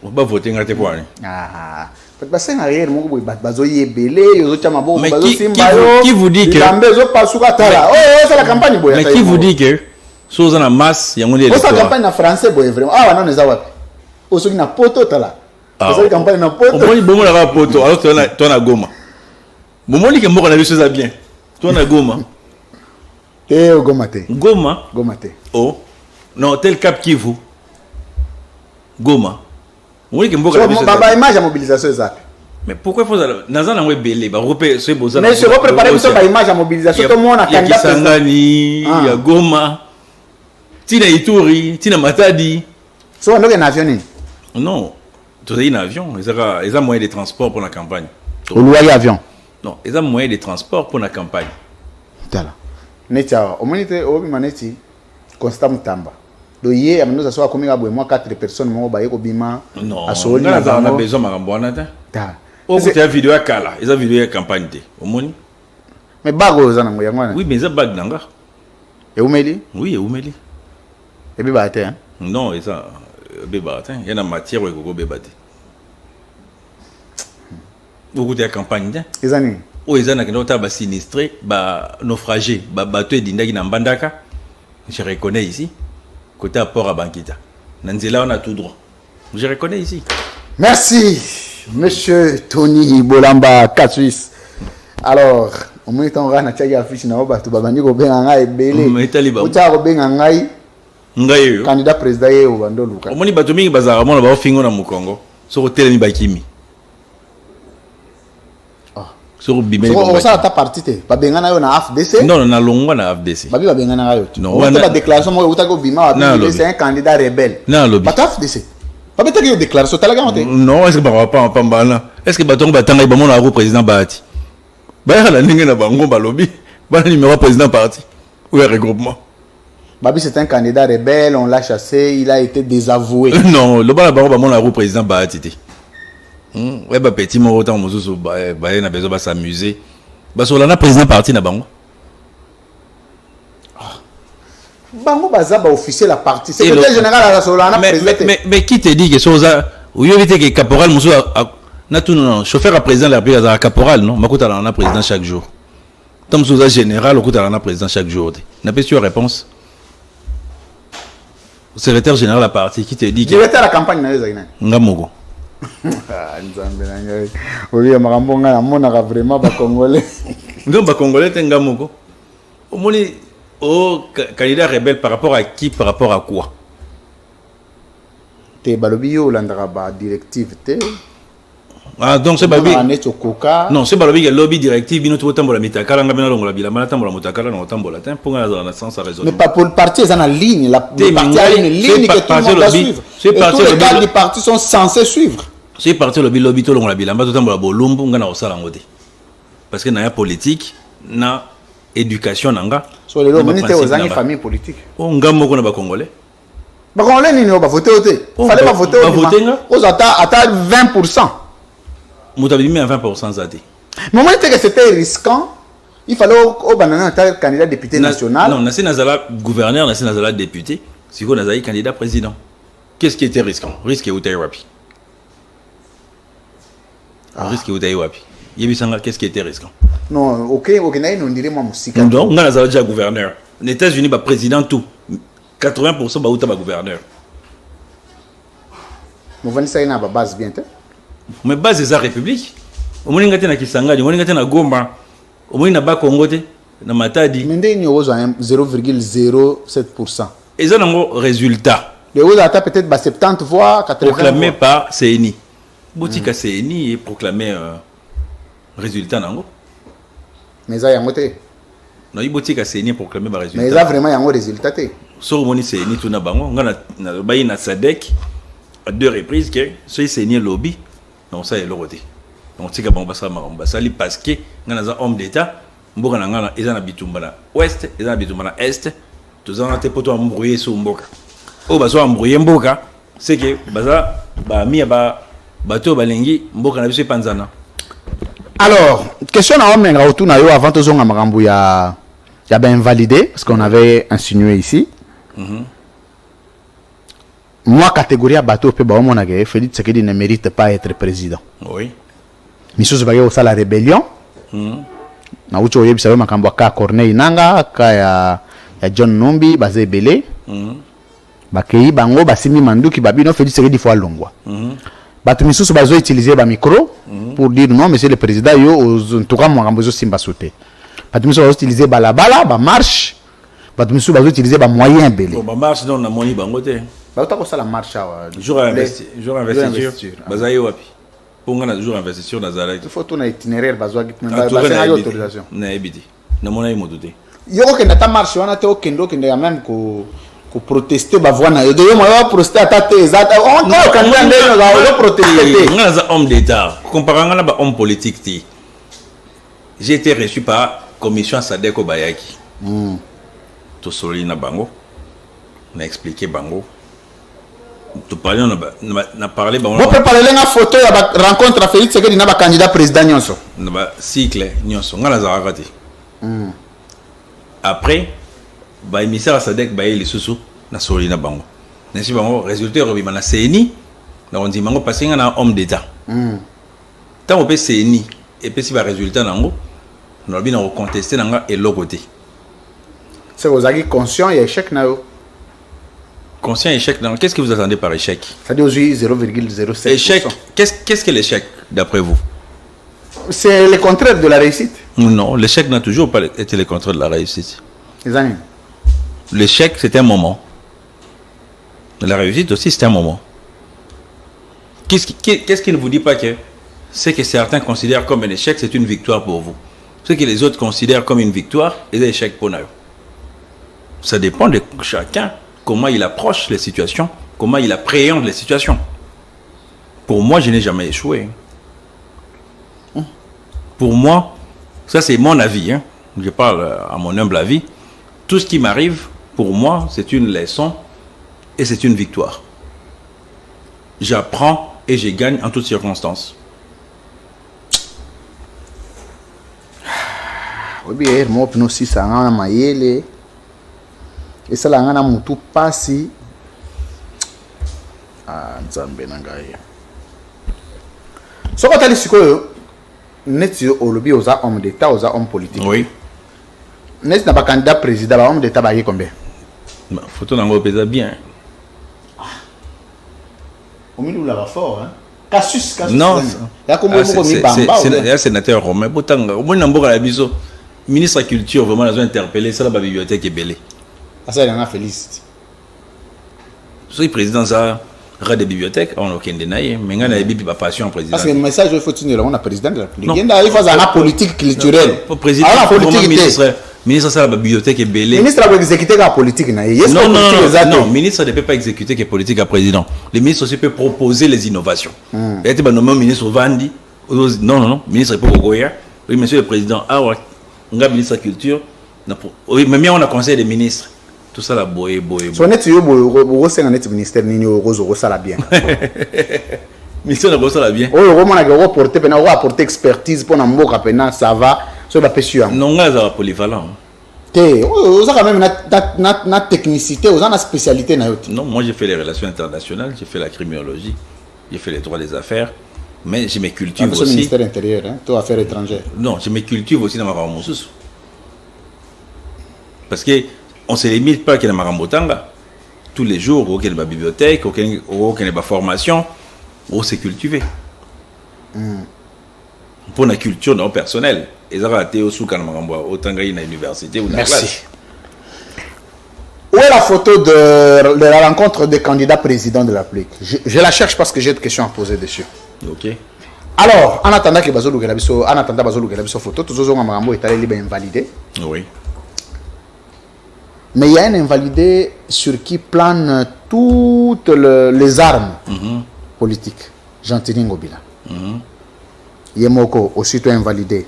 On va voter ngate quoi. Ah. bassin arrière mon boy bazo yebele yozo chama bo Mais bazo qui vous dit que lambezo pasuka tala c'est la campagne boy. Mais qui vous dit que chose en masse yango les la campagne en français boy vraiment non les awa osoki na poto tala la campagne na poto on bon la poto alors toi na Goma momoni ke mboko na biso za bien toi na Goma Goma te oh non tel Cap Kivu Goma oui que mboka baba image à mobilisation exact. Mais pourquoi faut naza na ngwe belé ba repé c'est boza mais je vais préparer pour ba image à mobilisation tout le monde a candidat Kisangani ya Goma tina Ituri tina Matadi so on a un avion non tu as un avion ils ont moyen de transport pour la campagne au loyer avion non ils ont moyen de transport pour la campagne tala netia au monite au bimaneti Constant Mutamba. Doye amenoza so akominga boye moi 4 personnes mo ba yeko bima asoli na on a besoin marambona ta o ko ta vidéo kala eza vidéo ya campagne te omoni mais bago za nango yangwana oui mais eza bag nanga e umeli oui e umeli e beba te hein non eza beba te yana matière ko beba te o ko ta campagne te eza ni o eza na kendo ta ba sinistré ba naufragé ba bateau edindaki na Mbandaka je reconnais ici côté à Port à Bankita. Nanzela on a tout droit. Je reconnais ici. Merci, monsieur Tony Bolamba Katsuis. Alors, au moins on va na tchagi affiche na oba to babani ko benga ngai belé. O tcha ko benga ngai. Ngai yo. Candidat président ye o bando luka. Omoni bato mingi bazara mona ba fingo na Mukongo. Soko telemi bakimi. Soko bimeli. Soko ça ta partie te. Ba benga na yo na AFDC. Non, na longo na AFDC. Ba ba benga na yo. Non, on a déclaration mo uta ko bima c'est un candidat rebelle. Na lobby. Ba ta AFDC. Ba beta que déclaration ta la garantie. Non, est-ce que ba pas pambana? Est-ce que batongo batanga ba mona ro président Bahati? Ba ya la ninga na bango ba lobby. Ba numéro président parti. Ou regroupement. Babi c'est un candidat rebelle, on l'a chassé, il a été désavoué. Non, le bala ba mona ro président Bahati. Ouais bah petit mo autant mosusu ba na besoin ba s'amuser. Ba so la président parti na bango. Bango baza ba officier la partie. Secrétaire général à la solana président. Mais qui te dit que soza ou yo vite que caporal mosusu na tout non chauffeur à président la plus à caporal non makuta na président chaque jour. Tom soza général okuta na président chaque jour. N'a pas su réponse. Au secrétaire général la partie qui te dit que directeur la campagne na ezakina. Ngamogo. Nzambe na ngai olia makambo nga namonaka vraiment ba congolais ndo ba congolais tenga moko omoni candidat rebelle par rapport à qui par rapport à quoi te balobi yo landaka ba directive te donc c'est babi non c'est balobi que lobby directive bino to tambola mitakala nga bino longola bila mala tambola mutakala na tambola tem pour na sens à raisonner mais pas pour le parti ils en a ligne la parti a une ligne que tout le monde doit suivre et tous les cadres du parti sont censés suivre. C'est parti le lobby to longola bilamba to tambola bolumbu nga na osala ngote parce que na ya politique na éducation nanga so le lobby te ozangi famille politique o ngamo ko na ba congolais nini ba voter fallait pas voter aux ata 20%. Moutabi mis à 20% zati mais moi que c'était risquant il fallait au banana être candidat député national non nasi nazala gouverneur nasi nazala député si ko nazali candidat président qu'est-ce qui était risquant risque ou wapi risque ou wapi yebisanga qu'est-ce qui était risquant non OK naï non dirait moi musika donc on a nazala déjà gouverneur les États-Unis ba président tout 80% ba uta ba gouverneur mo vani ça na ba base bien. Mais base de la République, au moins ngate na Kisangani, au moins ngate na Goma, au moins na ba Congo te, na Matadi. Mais ndé ni ozo 0,07%. Et ça nango résultat. Les ozo ata peut-être ba 70 voix, 80 proclamé par CNI. Botika CNI est proclamé résultat nango. Mais ça yango te. Non, il botika CNI proclamé par résultat. Mais ça vraiment yango résultat te. So moni CNI tout na bango, ngana na bayi na SADC à 2 reprises que ce CNI lobby. Non, ça est le côté. Donc, c'est que bon, ça parce que nous avons un homme d'État, nous avons un Bitumbana ouest, nous avons un Bitumbana est, nous avons un peu embrouillé sur Mboka. Oh, bah, soit embrouillé Mboka, c'est que, bah, bateau balengi, Mboka n'a pas panzana. Alors, question à homme, avant de zonger Marambo, il y a bien invalidé, parce qu'on avait insinué ici. Moi, catégorie à bateau, Félix Tshisekedi ne mérite pas être président. Oui. misusu baki kosala rébellion nauti oyebisa yo makambo ka Corneille Nanga ka ya John Numbi baza ebele bakei bango basimi manduki babino Félix Tshisekedi fois longwa bato misusu bazo utiliser ba micro pour dire non monsieur le président yo en tout cas makambo zo simba sauter bato misusu bazo utiliser balabala ba marche bato misusu bazo utiliser ba moyen ebele ba marche non na moni bango te bato ko sala marche awa jour investiture bazaye wapi ponga na jour investiture na zalaki il faut tourner itinéraire bazo ba autorisation na ebiti na mona imoto te yoko kenda ta marche wana te okendo kenda ya même ko protester ba voix na yo yo ma protester atate ezata encore quand on est là protester nga za homme d'état comparant na ba homme politique ti j'ai été reçu par commission Sadeko Bayaki to soli na bango na expliquer bango to parler na parler bango vous préparez la photo ya ba rencontre à Félix Tshisekedi na ba candidat président nyonso na ba cycle nyonso nga za rakati après ba émissaire Sadek Baye lisusu na soli na bango nesi bango résultat robima na CENI na on dit bango passé na homme d'état tant au CENI et puis si ba résultat nango na bina ko contester nanga et l'autre côté c'est vous avez conscient et échec na yo conscient échec non qu'est-ce que vous attendez par échec ça dit aujourd'hui 0,07% échec qu'est-ce que l'échec d'après vous c'est le contraire de la réussite non l'échec n'a toujours pas été le contraire de la réussite les amis l'échec c'est un moment la réussite aussi c'est un moment qu'est-ce qui ne vous dit pas que c'est que certains considèrent comme un échec c'est une victoire pour vous ce que les autres considèrent comme une victoire est un échec pour nous ça dépend de chacun comment il approche les situations comment il appréhende les situations pour moi je n'ai jamais échoué pour moi ça c'est mon avis hein. Je parle à mon humble avis tout ce qui m'arrive pour moi c'est une leçon et c'est une victoire j'apprends et je gagne en toutes circonstances oui moi pino si ça ngana mayele et ça la ngana mutu pasi nzambe na ngai soko tali sikoyo neti olobi oza homme d'état oza homme politique oui neti na ba candidat président ba homme d'état ba combien photo nango pesa bien au milieu là va fort hein Cassius non c'est un sénateur romain botanga au moins namboka la biso ministre de la culture vraiment ils ont interpellé ça la bibliothèque est belé ça il en a félicité le président ça rat de bibliothèque on aucun dénaï mais ngana bibi ba passion président parce que le message il faut tenir on a président de la République il faut ça politique culturelle président ministre ça la bibliothèque est belé ministre va exécuter la politique non ministre ne peut pas exécuter que politique à président le ministre aussi peut proposer les innovations il était nommé ministre Vandi non ministre pour Goya oui monsieur le président nga ministre de la culture oui mais on a conseil des ministres tout ça la boye so net yo bo senga net ministère nini ozo sala bien ministère na sala bien o mona ko porter pena o apporter expertise pour na mboka pena ça va so ba pesio non nga za polyvalent té o ça quand même na technicité o na spécialité na yote non moi j'ai fait les relations internationales j'ai fait la criminologie j'ai fait les droits des affaires mais je me cultive aussi ministère intérieur hein toi affaires étrangères non je me cultive aussi dans ma ramosus parce que on se limite pas qu'il y a Marambotanga. Tous les jours, au Kenya bibliothèque, au Kenya formation, on s'est cultivé. Pour la culture non personnelle. Et ça a été au Soukan Marambo, au Tangaï, à l'université ou dans la classe. Où est la photo de la rencontre des candidats présidents de la République? Je la cherche parce que j'ai des questions à poser dessus. Ok. Alors, en attendant que Bazolo Gelabiso, photo, tous les gens Marambo est allé libre invalidé. Oui. Mais il y a un invalidé sur qui planent toutes les armes politiques. Jean-Tini Ngobila. Yemoko, aussitôt invalidé.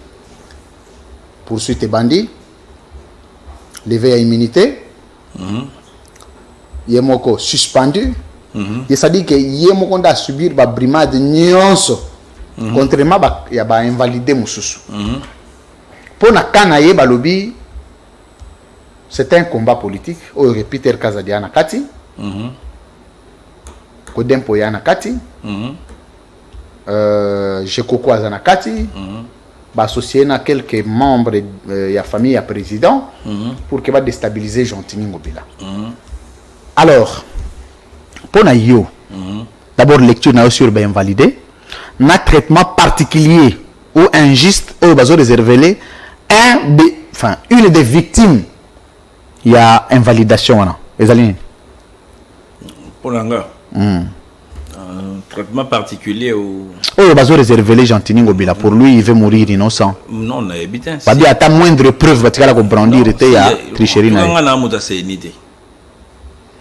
Poursuite et bandit. Levé à immunité. Yemoko, suspendu. C'est-à-dire que Yemoko a subi la brimade nyonso. Contrairement à y a invalidé Moussous. Pour na kanaye balobi. C'est un combat politique. Oh, Peter Kazadiana Kati. Kodempo Yana Kati. j'ai Coco Azanakati, associé à quelques membres de la famille à président pour que va déstabiliser Jontini Ngobila. Alors, pour Nayo, d'abord lecture n'a aussi bien validé, un traitement particulier ou injuste au besoin réservé une des victimes, il y a invalidation les aliens. Pour l'anga. Un traitement particulier ou le besoin réservé les Jontini Ngobila pour lui il veut mourir innocent. Non, on a évité. Pas bien à moindre preuve tu vas comprendre il y a tricherie na. On a muta c'est unité.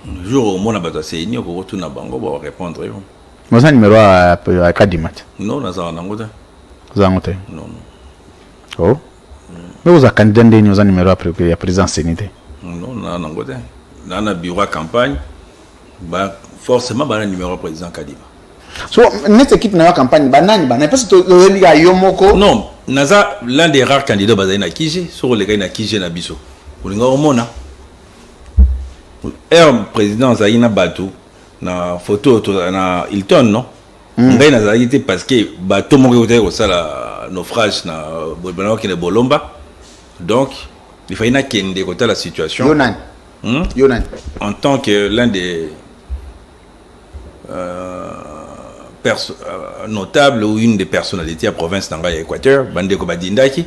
Le jour où on a battu c'est unité, on retourne à Bango pour répondre. Moi ça numéro à Kadimat. Non, on a ça en Angola. Zangote. Non. Oh. Mais vous avez candidat de nous numéro après que la présidence sénité. Non, on a en Angola. Dans le bureau de campagne, bah forcément bah le numéro président Kadima. So notre équipe n'a pas campagne banane parce que le gars Yomoko. Non, naza l'un des rares candidats basé na Kije sur les gars na Kije na biso. Olinga omona. Président Zaina Batou na photo na Hilton non. Ngai na zalité parce que bateau mo côté au sala naufrage na bolbana qui ne bolomba. Donc il fallait na kende côté la situation. Yonan. Yonan. En tant que l'un des notable ou une des personnalités à province d'Anga et Équateur, Bandeko Badindaki.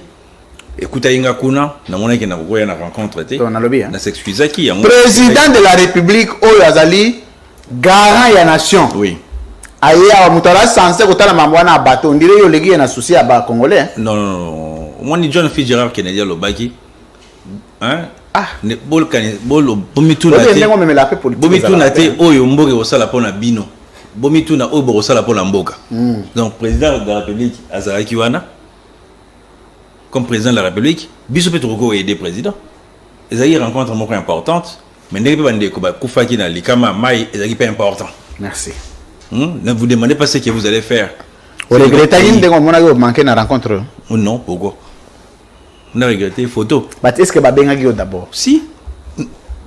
Écoute, Inga Kuna, na mona qui na koya na rencontre té. Na s'excuse qui président de la République o Yazali garant ya nation. Oui. Aya mutala censé kotala mambwana na bateau, on dirait yo legi na souci à ba congolais. Non non non. Moi ni John Fitzgerald Kennedy Lobaki. Hein? Ah, ne bol bomitu na té. Bomitu na té oyo mboke osala pona bino. Bomitu na oyo bokosala pona mboka. Donc président de la République Azaraki wana comme président de la République, biso peut trop aider président. Les aïe rencontre moko importante, mais n'est pas bande ko ba kufaki na likama mai ezaki pas important. Merci. Ne vous demandez pas ce que vous allez faire. Vous regrettez une de mon avis manquer na rencontre. Non, pourquoi? On a regretté photo. Mais est-ce que ba bengaki d'abord? Si.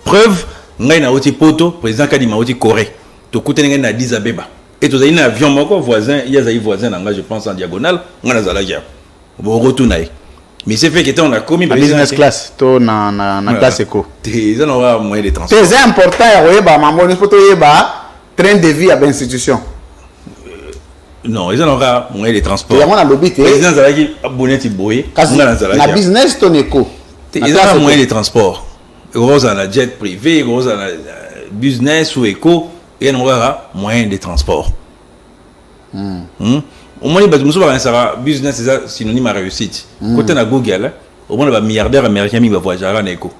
Preuve, ngai na oti poto, président Kadima oti Corée. To kute ngai na Addis Abeba. Et to zaina avion moko voisin, il y a zaï voisin nga je pense en diagonale, ngana zalakia. Bon retourner. Mais c'est fait que on a commis business class to na classe éco. Ils ont un moyen de transport. C'est important ya ba mamoni photo yeba train de vie à l'institution. Non, ils ont un moyen de transport. Il y a un lobby té. Président Zalaki abonné boy. Na business to éco. Ils ont un moyen de transport. Gros en la jet privé, gros en la business ou éco, il y a un moyen de transport. Au moins, les business c'est synonyme à réussite. Côté na Google, au moins les milliardaires américains qui vont voyager en éco.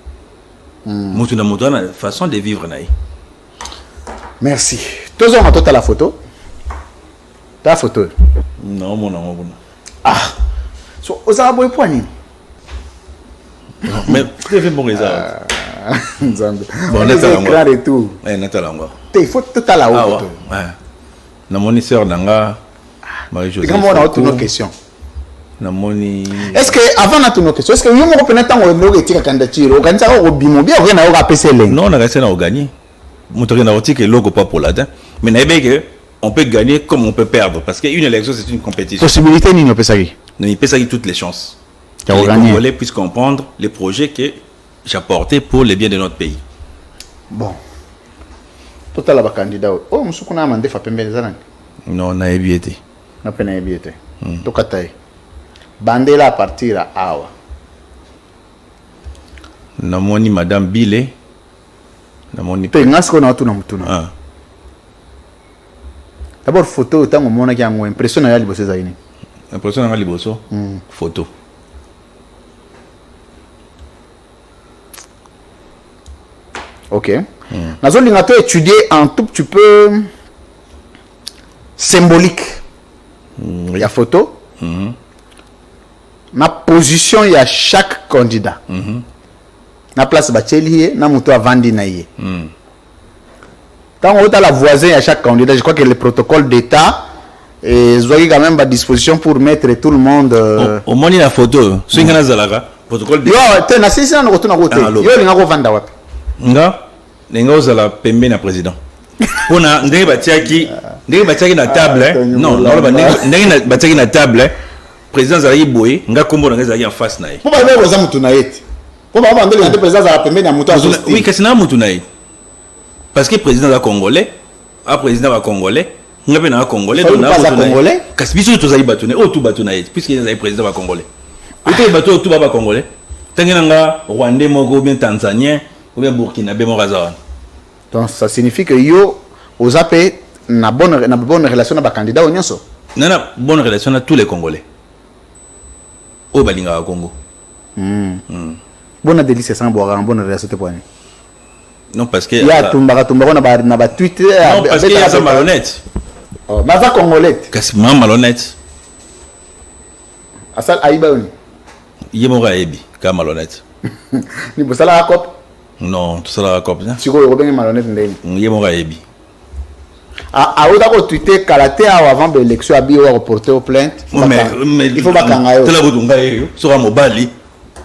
Une façon de vivre. Merci. Tous ont à la photo. Ta photo. Non, mon nom. Ah. So, aux arabes poignet. Mais tu fais bon résultat. Bon, l'écran et tout. Il faut tout à la haute. Na moni sœur nanga Marie-Josée. Comment on a autre question? Na moni. Est-ce que avant na autre question, est-ce que yo mo peut-être tant on retire candidature, on ça au bimo bien on a PC leng. Non, on a resté na gagner. Montrer na retire logo pas pour latin, mais na que on peut gagner comme on peut perdre parce qu'une élection c'est une compétition. Possibilité ni peut ça qui. Il peut ça toutes les chances. Les Congolais puissent comprendre les projets que j'apportais pour le bien de notre pays. Bon. Total la candidat. Oh, musuku na mande fa pembe zanang. Non, na ebiete. Na pena ebiete. Tokatai. Bandela à partir à awa. Na moni madame Bile. Na moni pe ngasko na tuna mutuna. Ah. D'abord photo tango mona ki yango impression ya liboso zaini. Impression ya liboso. Photo. Ok. Nous allons étudier un tout petit peu symbolique. Il y a photo. La position il y a chaque candidat. La place Bacheli, na muto avandi na ye. Quand on a la voisin il y a chaque candidat, je crois que le protocole d'État et Zoï quand même à disposition pour mettre tout le monde. Au moins la photo. Ce que nous avons protocole d'État. Yo, tu n'as pas si on retourne à côté. Yo, il y a un vanda wapi. Nga. Nenga ozala pembe na président. Pona ndenge batiaki ndenge batiaki na table non ndenge batiaki na table président azalaki boye nga kombo na nga ezalaki en face na ye po babe koza mutu na ye te po baba bandeli na te président azala pembeni ya mutu azosti oui kasi na mutu na ye parce que président aza congolais a président ba congolais nga pe na congolais donc na congolais kasi biso tozali bato na o tout bato na ye puisque ezali président ba congolais ete bato tout ba congolais tangi nga rwandais moko ou bien tanzanien ou bien burkinabé moko aza. Donc ça signifie que yo aux AP na bonne relation na ba candidat onyoso. Na bonne relation à tous les Congolais. Au balinga au Congo. Bonne délice sans boire bonne relation te poani. Non parce que ya tumba na ba Twitter non parce que il y a malhonnête. Oh, mais ça congolais. Kasi malhonnête. Asal aiba oni. Yemora ebi ka malhonnête. Ni bosala la cop. Non, tout ça la cop. Siko yo bengi malhonnête ndeni. Yemora ebi. A oda ko Twitter kalaté avant de l'élection abi o reporter aux plaintes. Mais il faut bakanga yo. Tela botunga yo sera mobali.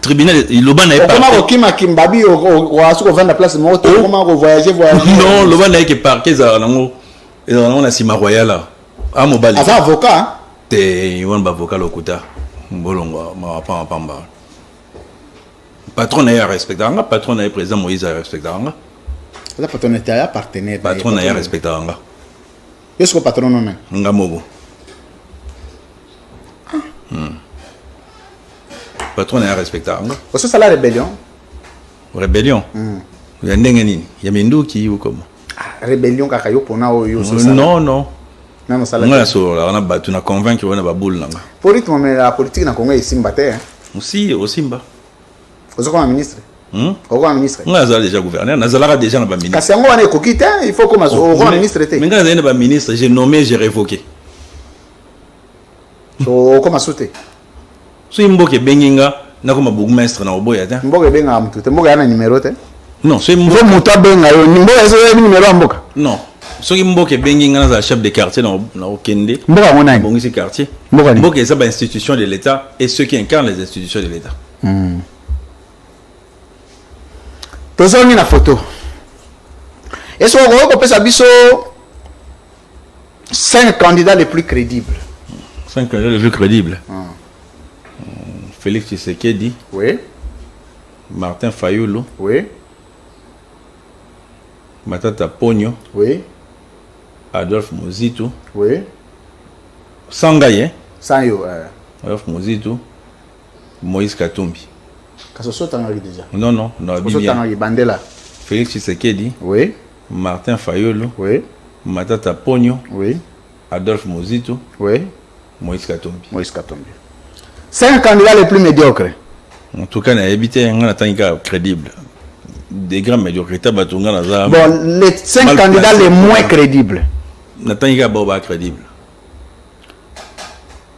Tribunal loba na pas. Comment ko kimbabi o asuko vendre place mo to comment ko voyager. Non, loba na ke parquet za nango. Et on a Sima Royal là. Ah mobali. Asa avocat. Te yon ba avocat lokuta. Bolongo ma pamba. Patron na respectanga, patron na président Moïse respectanga. Ça patron était partenaire. Patron na respectanga. Est-ce que patron non est? Ngamogo. Patron na respectanga. Parce que ça la rébellion. Rébellion. Il y a ndengeni, il y a minduki ou comment? Rébellion kaka yo pona o yo so ça. Non non. Non ça la. On a so on a battu na convaincre on a ba boule nanga. Pour rythme mais la politique na Congo ici mbaté hein. Aussi au Simba. Vous comme ministre? Au grand ministre. On a déjà gouverneur, on a déjà na ba ministre. Kasi yango wana kokite, il faut comme au grand ministre était. Mais quand on a ba ministre, j'ai nommé, j'ai révoqué. So comme sauter. So Mboke benginga na comme bourgmestre na oboya ta. Mboke benga mtu, Mboke yana numéro te. Non, c'est Mboke muta benga yo, Mboke so numéro Mboka. Non. So Mboke benginga na chef de quartier na Okende. Mboka mona. Bongi quartier. Mboke c'est ba institution de l'État et ceux qui incarnent les institutions de l'État. Tozoni na photo. Est-ce qu'on peut sabiso 5 candidats les plus crédibles? 5 candidats les plus crédibles. Félix Tshisekedi. Oui. Martin Fayulu. Oui. Matata Ponyo. Oui. Adolphe Mozitu. Oui. Sangaye. Sanyo. Adolphe Mozitu. Moïse Katumbi. Kasoso Tangari déjà. Non, non, non. Kasoso Tangari Bandela. Félix Tshisekedi. Oui. Martin Fayulu. Oui. Matata Ponyo. Oui. Adolphe Mozitu. Oui. Moïse Katumbi. Moïse Katumbi. 5 candidats les plus médiocres. En tout cas, on a évité un crédible. Des grands médiocrités. Bon, les 5 candidats les moins crédibles. Natanga Boba crédible.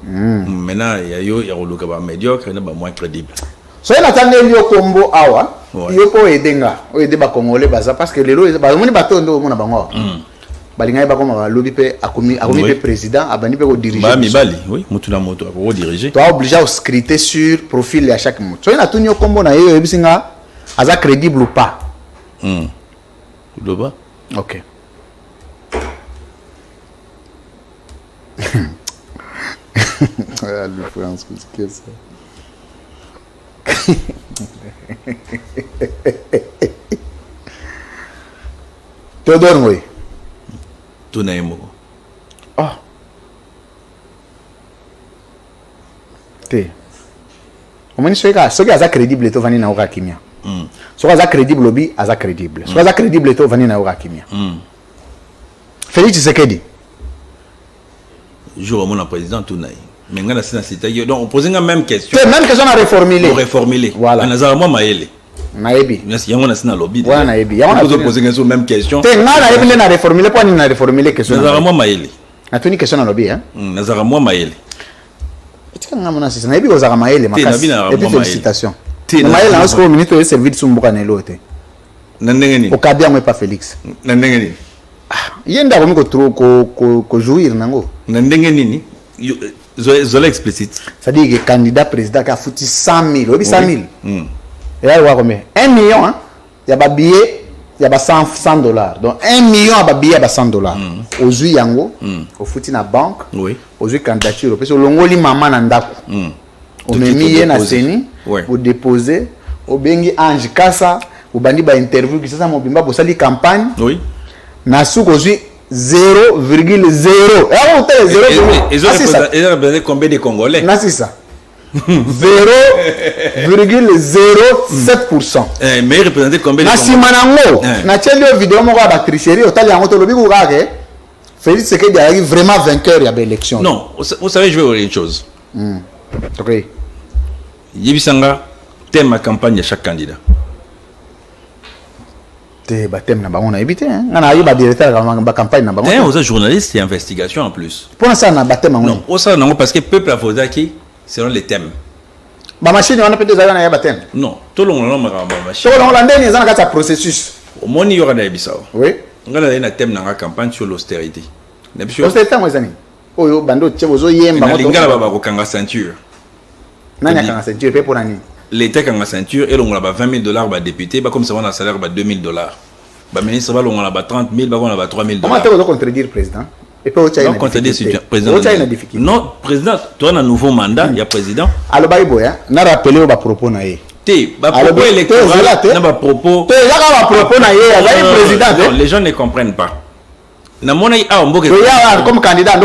Maintenant, il y a un médiocre et moins crédible. So il attend le combo awa. Il faut aider nga, aider ba Congolais baza parce que les lois ba moni bato ndo mona bango. Balinga ba comme lobby pe akomi pe président abani pe ko diriger. Ba mi bali, oui, mutu na moto ko diriger. Tu es obligé à scripter sur profil à chaque mot. So il attend le combo na yo ebisinga aza crédible ou pas. Doba. OK. Ah, le France, qu'est-ce que c'est? Théodore Ngoy. Tunaimo. Ah. Té. O mani soka, soki aza crédible to vani na oka kimia. Soki aza crédible obi, aza crédible. Soki aza crédible to vani na oka kimia. Félix Tshisekedi. Jour mon président Tunai. Mais ngana sina cité donc on posait la même question. C'est même question à reformuler. Reformuler. Voilà. Nazara moi maele. Naebi. Merci yango na sina lobby. Ouais naebi. On peut poser la même question. Te ngana naebi na reformuler pour na reformuler question. Nazara moi maele. Na tuni question na lobby hein. Nazara moi maele. Etika ngama na sisa naebi kozara maele makasi. Et puis félicitations. Maele na asko minute de servir sumbuka na elote. Na ndenge nini? Okabia moi pas Félix. Na ndenge nini? Yenda komi ko jouir nango. Na ndenge nini? Zola explicite. C'est-à-dire que le candidat président qui a foutu 100 000, 100 000. Et là, il y a combien? 1 million, hein? Il y a des billets il y a $100. Donc 1 million à babi à $100. Aujourd'hui yango, au fouti na banque, aujourd'hui candidature, parce que l'ongoli maman nandako. On met mis na seni, au déposer, au bengi ange kasa, au bandi ba interview qui ça mon bimba pour sali campagne. Oui. Na sou aujourd'hui 0,0. Ils ont représenté combien de Congolais? Na c'est ça. 0,07%. Mais représenté combien de Congolais? Na simanango, na tcheli vidéo moko ba tricherie, otali yango to lobi ko kake. Félix Tshisekedi arrive vraiment vainqueur ya l'élection. Non, vous savez, je vais vous dire une chose. OK. Yebisanga thème ma campagne à chaque candidat. Thème na bango na éviter hein. Na ayo ba directeur ba campagne na bango. Aux journalistes et investigation en plus. Pour ça na ba thème non, ça non parce que peuple a voté qui selon les thèmes. Ba machine on a peut-être déjà na ya ba thème. Non, tout le monde na ba machine. Tout le monde la ndeni za na ka processus. Au moni yora na bisao. Oui. Ngala na thème na campagne sur l'austérité. L'austérité moi zani. Oyo bando tchebozo yemba moto. Ngala ba ko kanga ceinture. Nani kanga ceinture pe pour nani? L'État qui a une ceinture, et on a $20 par député, comme ça on a un salaire de $2,000. Le ministre on a $30,000, on a $3,000. Comment tu peux contredire le président? Et puis, non, contredire le président. Non, président, tu as un nouveau mandat, il y a président. Alors, on a rappelé au propos na ye. Propos électoral, propos. Les gens ne comprennent pas. Comme candidat,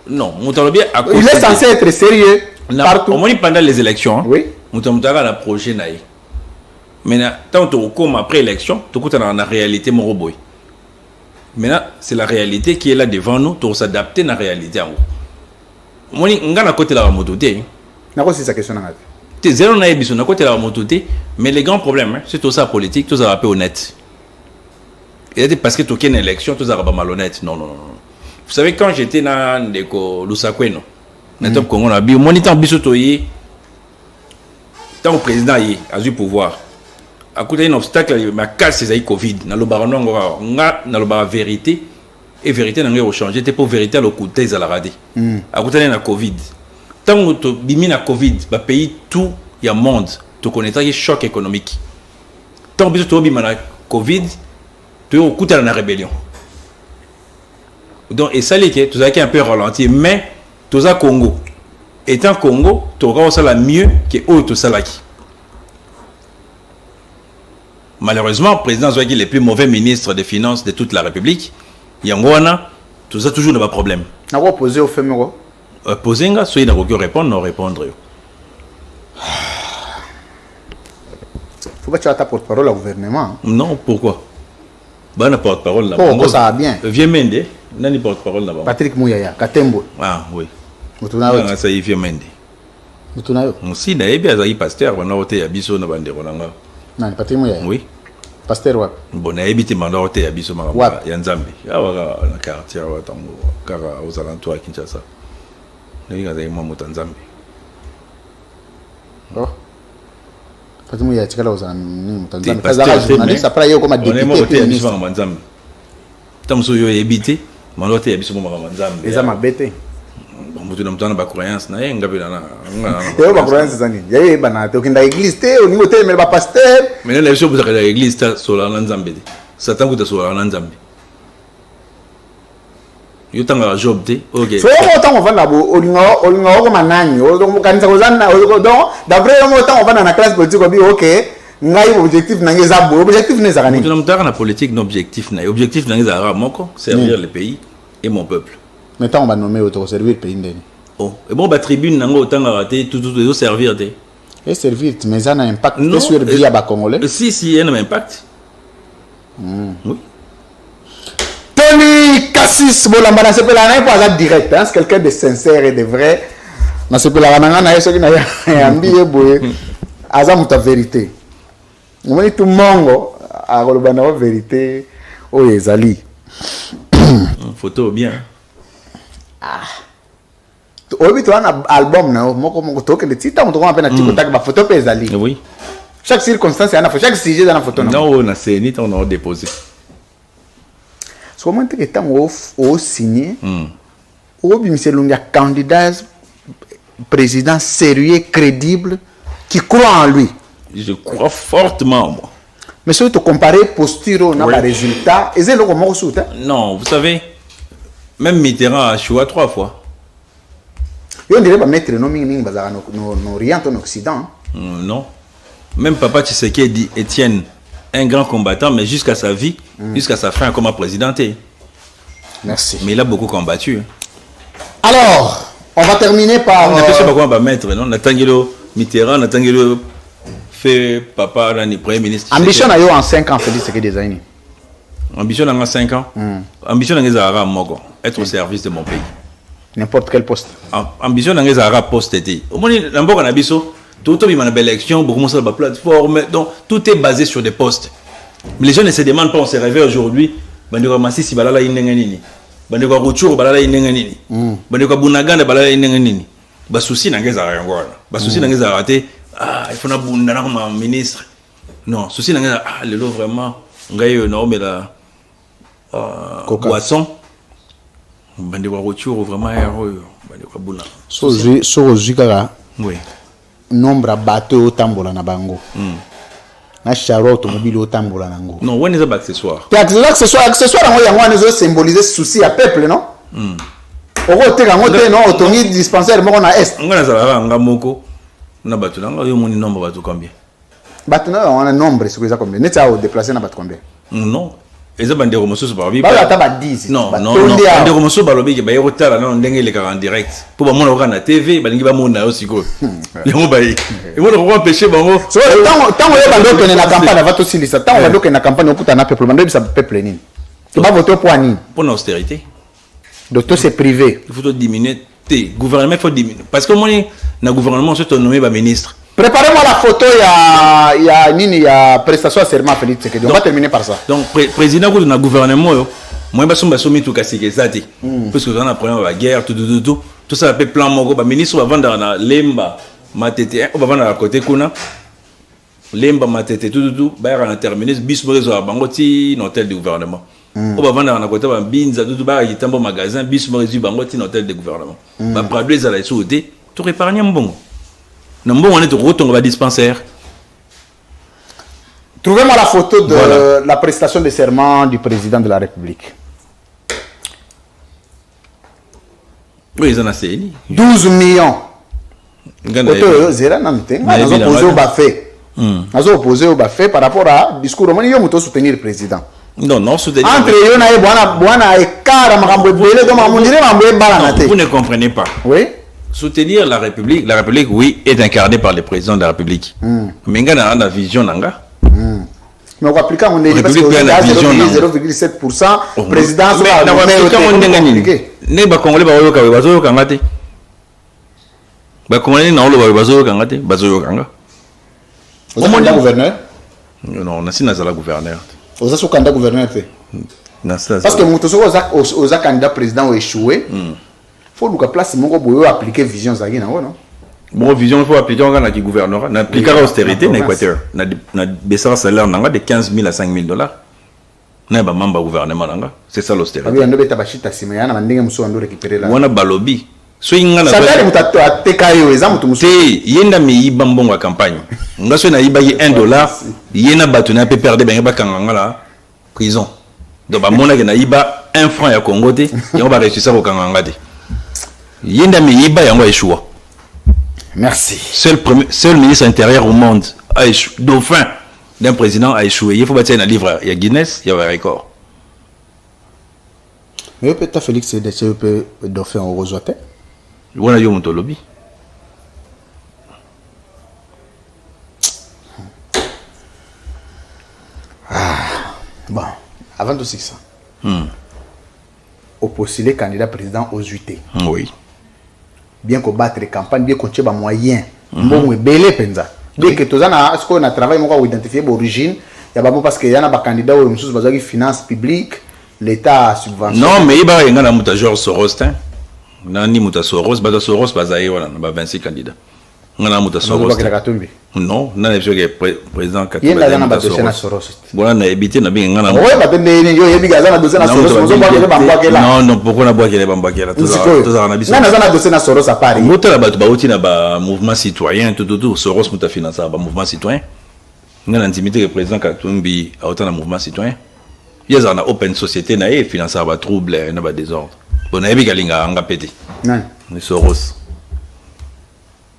non, il est censé être sérieux. Partout. Pendant les élections, oui. Nous avons un projet. Maintenant, tant que après l'élection, tout le monde a la réalité. Maintenant, c'est la réalité qui est là devant nous, pour s'adapter à la réalité. Moi, je suis à côté de la moto. C'est sa question. Mais les grands problèmes, c'est tout ça politique, tout ça va pas honnête. Et parce que tu as une élection, tout ça va malhonnête. Non, non, non. Vous savez, quand j'étais dans Lusakwe, dans Congo, mon temps bisotoye, tant que président a eu pouvoir. À côté d'un obstacle, ma casse c'est Covid. Dans le baron, on a la vérité et vérité n'a rien changé. C'était pour vérité le côté de la radie. À côté d'un Covid. Tant que tu bimines à Covid, le pays tout il y a monde, tu connais un choc économique. Tant que tu bimines à Covid, tu es au côté de la rébellion. Donc et ça c'est que tu as un peu ralenti, mais tout ça Congo. Étant Congo, tu auras ça la mieux que autre salaki. Malheureusement, le président Zouaki est le plus mauvais ministre des Finances de toute la République. Yangwana, tout ça toujours n'a pas de problème. N'a pas posé au féminin. Poser nga, soit il n'a pas répondre, non répondre. Faut pas que tu aies ta porte-parole au gouvernement. Non, pourquoi? Bah, na porte-parole là. Pourquoi ça va bien? Vieux Mende, n'a porte parole là-bas. Patrick Mouyaya, Katembo. Ah oui. Mutunayo. Ça y est, Vieux Mende. Mutunayo. Si, d'ailleurs, bien, ça y est, pasteur, on a voté à Bisso, na bande Rolanga. Non, Patrick Mouyaya. Oui. Pasteur Wap. Bon, on a évité de voté à Bisso, ma Yanzambi. Ah, voilà, dans le quartier, car aux alentours à Kinshasa. Nous avons un Tanzambi. Oh. Patrick Mouyaya, tu as aux Tanzambi. Journaliste, après, il y a comme un député. On a voté à Bisso, ma Tanzambi. Tant que vous avez évité, on a voté à Bisso, ma Tanzambi. Les hommes bêtés. Mutu na mtana ba croyance na yenga pe na yo ba croyance zani yaye bana to kinda église te au niveau te mais ba pasteur mais la chose pour la église ta sola na nzambe satan ku ta sola na nzambe yo tanga job te OK so mo tango vana bo olinga ko manani o do kanisa ko zanna o do d'après mo tango vana na classe politique ko bi OK ngai objectif na ngeza bo objectif ne zakani mutu na mtaka na politique no objectif na objectif na ngeza moko servir le pays et mon peuple. Maintenant, on va nommer auto servir le pays. Oh, et bon, la tribune, n'a autant raté, tout servir. Et servir, mais ça a un impact sur le vie à Congolais. Si, il y a un impact. Oui. Tony Cassis, Bolamba, c'est pas direct, c'est quelqu'un de sincère et de vrai. C'est pas la ce qui n'a ambié, Azam ta vérité. On dit tout le monde a la vérité. Oh, Ezali. Photo bien. Aujourd'hui, tu as un album, oui. Chaque circonstance, chaque sujet dans la photo. Non, c'est ni on a déposé. Comment tu as signé? C'est un candidat président sérieux, crédible, qui croit en lui. Je crois fortement en moi. Mais si tu compares posture na ba résultat, et c'est le comment soute. Non, vous savez, même Mitterrand a choisi 3 fois. On dirait pas mettre nos ming bazar no Orient en Occident. Non. Même Papa Tshisekedi dit Étienne, un grand combattant, mais jusqu'à sa vie, jusqu'à sa fin comme président. Merci. Mais il a beaucoup combattu. Alors, on va terminer par. On a pas quoi on va mettre, non? Natangelo Mitterrand, Natangelo fait Papa Rani Premier ministre. Ambition a eu en 5 ans, Félix Tshisekedi des années. Ambition en 5 ans. Ambition en Zara Mogo, être au service de mon pays. N'importe quel poste. Ambition en Zara poste été. Au moins, l'ambition en Abisso, tout le monde a une élection, beaucoup de plateforme, donc tout est basé sur des postes. Mais les gens ne se demandent pas, on se réveille aujourd'hui, Bandeko Masisi balala inenganini, Bandeko Ruchuru balala inenganini, Bandeko Bunaganda balala inenganini. Basusi n'angeza yangola. Basusi n'angeza raté. Ah, il faut na bunda comme ministre. Non, souci n'angeza le lot vraiment. Ngayo non mais la boisson. Bandeko Ruchuru vraiment héros. Bandeko Buna. Sozi kaka. Oui. Nombre à bateau au tambola na bango. Na charo automobile au tambola na ngo. Non, on est des accessoires. Accessoires en yango on symboliser souci à peuple non? Oko te kango te non autongi dispensaire moko na est. Ngana zala nga moko na batu na yo moni nombre batu combien? Batu na on a nombre c'est ça combien? Neta au déplacer na batu combien? Non. Eza bandeko mosusu ba bi. Ba ta ba 10. Non, bandeko mosusu ba lobi ke ba yero tala na ndenge le en direct. Po ba mona oka na TV ba lingi ba mona yo siko. Yango ba yi. Et moi ko empêcher bango. So tant on bando que na campagne va to silisa. Tant on bando que na campagne okuta na peuple bando bisa peuple nini. Tu vas voter pour ani. Pour l'austérité. Donc tout c'est privé. Il faut diminuer tes gouvernement, il faut diminuer parce que moi na gouvernement se nommé ba ministre. Préparez-moi la photo, il y a prestation à serment Félix Tshisekedi. On va terminer par ça. Donc, président de notre gouvernement, moi, je vais soumettre tout casser que ça. Parce que on a problème la guerre, tout ça, un plan mon ministre va vendre dans Lemba, Matete, on va vendre à côté Kuna. Lemba, Matete, tout, bah, on a terminé, bis Morezo à Bangoti, l'hôtel du gouvernement. On va vendre à côté Binza, tout, bah, il y a un bon magasin, bis Morezo Bangoti, l'hôtel du gouvernement. Bah, produire à la sauté, tout épargné un bon. Non, on est au retour au dispensaire. Trouvez-moi la photo de la prestation de serment du président de la République. Oui, ils en ont assez. 12 millions. Photo, zéro, non, ils ont opposé au Bafé. Ils ont opposé au Bafé par rapport à discours. Ils ont soutenir le président. Non, non, soutenir. Entre eux, il y a un écart. Vous ne comprenez pas. Oui. Soutenir la République, oui, est incarnée par le président de la République. Mais il y a une vision. Mais on va appliquer on est parce que 0,7% président ne ba Congolais ba yoka bazo kangate. Ba Congolais na olo bazo kangate, bazo yokanga. Au moins gouverneur? Non, on a signé la gouverneur. Aux a candidat gouverneur parce que Moutousso aux candidat président ont échoué. Faut nous place mon go appliquer vision zagi na non. Bon vision il faut appliquer on a qui gouvernera, na appliquer l'austérité na Équateur, na baisser salaire na de 15 000 à 5 000 $. Na ba mamba gouvernement nanga, c'est ça l'austérité. Abi ando beta bashita sima na ndenge muso ando récupérer là. Wana balobi. So ingana salaire mutato atekayo eza mutu muso. Te yenda mi yiba mbongo campagne. Ngaso na yiba $1, yena batu na pe perdre ben ba kanganga la prison. Donc ba mona ke na yiba 1 franc ya Congo te, yango ba réussir ko kanganga te. Yenda mi yiba yango échoua. Merci. Seul ministre intérieur au monde a échoué. Dauphin d'un président a échoué. Il faut bâtir un livre. Il y a Guinness, il y a un record. Mais peut-être Félix peut Dauphin au Rosote. On a eu mon lobby. Bon, avant de ça. Au postulé candidat président aux UT. Oui. Bien qu'on battre les campagnes, bien qu'on ait des moyens. Bon, mais belé penza. Bien que tout ça, est-ce qu'on a travaillé pour identifier l'origine? Il y a pas parce qu'il y a des candidats qui finance publique, l'État a subventionné. Non, mais il y a un Georges Soros. Nani muta Soros, bata Soros bazaye wala na 26 candidats. Ngana muta Soros. Non, nana je président Katumbi. Il y a na dossier na Soros. Voilà na ebité na bien ngana. Ouais, ba tende yo yebi gaza na dossier na Soros. Non, pourquoi na bois kele bambakela tout ça na biso. Nana za na dossier na Soros à Paris. Muta la batu ba uti na ba mouvement citoyen tout Soros muta financer ba mouvement citoyen. Nous avons intimité le président Katumbi à autant de mouvement citoyen. Il y a une open société qui finance des troubles et des désordres. On a vu qu'il y a un pété. Non. Les Soros.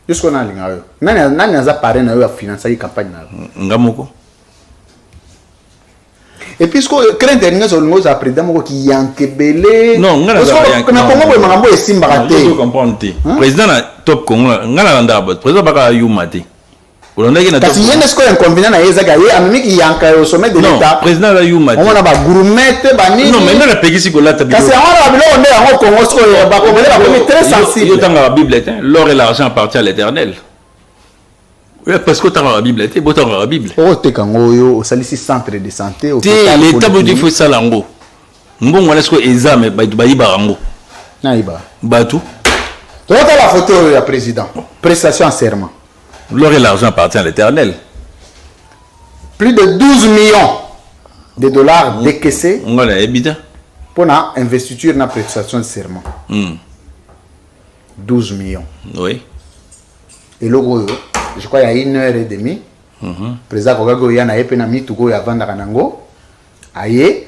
Jusqu'on a l'ingénieur. Nani a parlé à financer la campagne. Ngamoko. Et puis, ce que craint dernier sur le mot après d'abord qui yankebele. Non, on a président na top Congo, on a l'andable. Président baka yumati. Parce qu'il y a un inconvénient à Ezaga, il y a un sommet de l'État. Président la yumati. On a ba gourmette, bani. Non, mais on a payé si la parce que on est en Congo, on est très sensible. Il y a la Bible, l'or et l'argent appartient à l'Éternel. Parce que tu as la Bible, tu as la Bible. Oh, tu as un centre de santé. L'État veut dire que ça l'ango. Nous avons un examen, barango. Naïba. Batou. Tu as la photo, le président. Prestation en serment. L'or et l'argent appartient à l'Éternel. Plus de 12 millions de dollars décaissés pour la investiture dans la prestation de serment. 12 millions. Oui. Et le gros, je crois qu'il y a 1h30. Le président Kogago Yana Epenami Tougo Yavanda Kanango. Aye,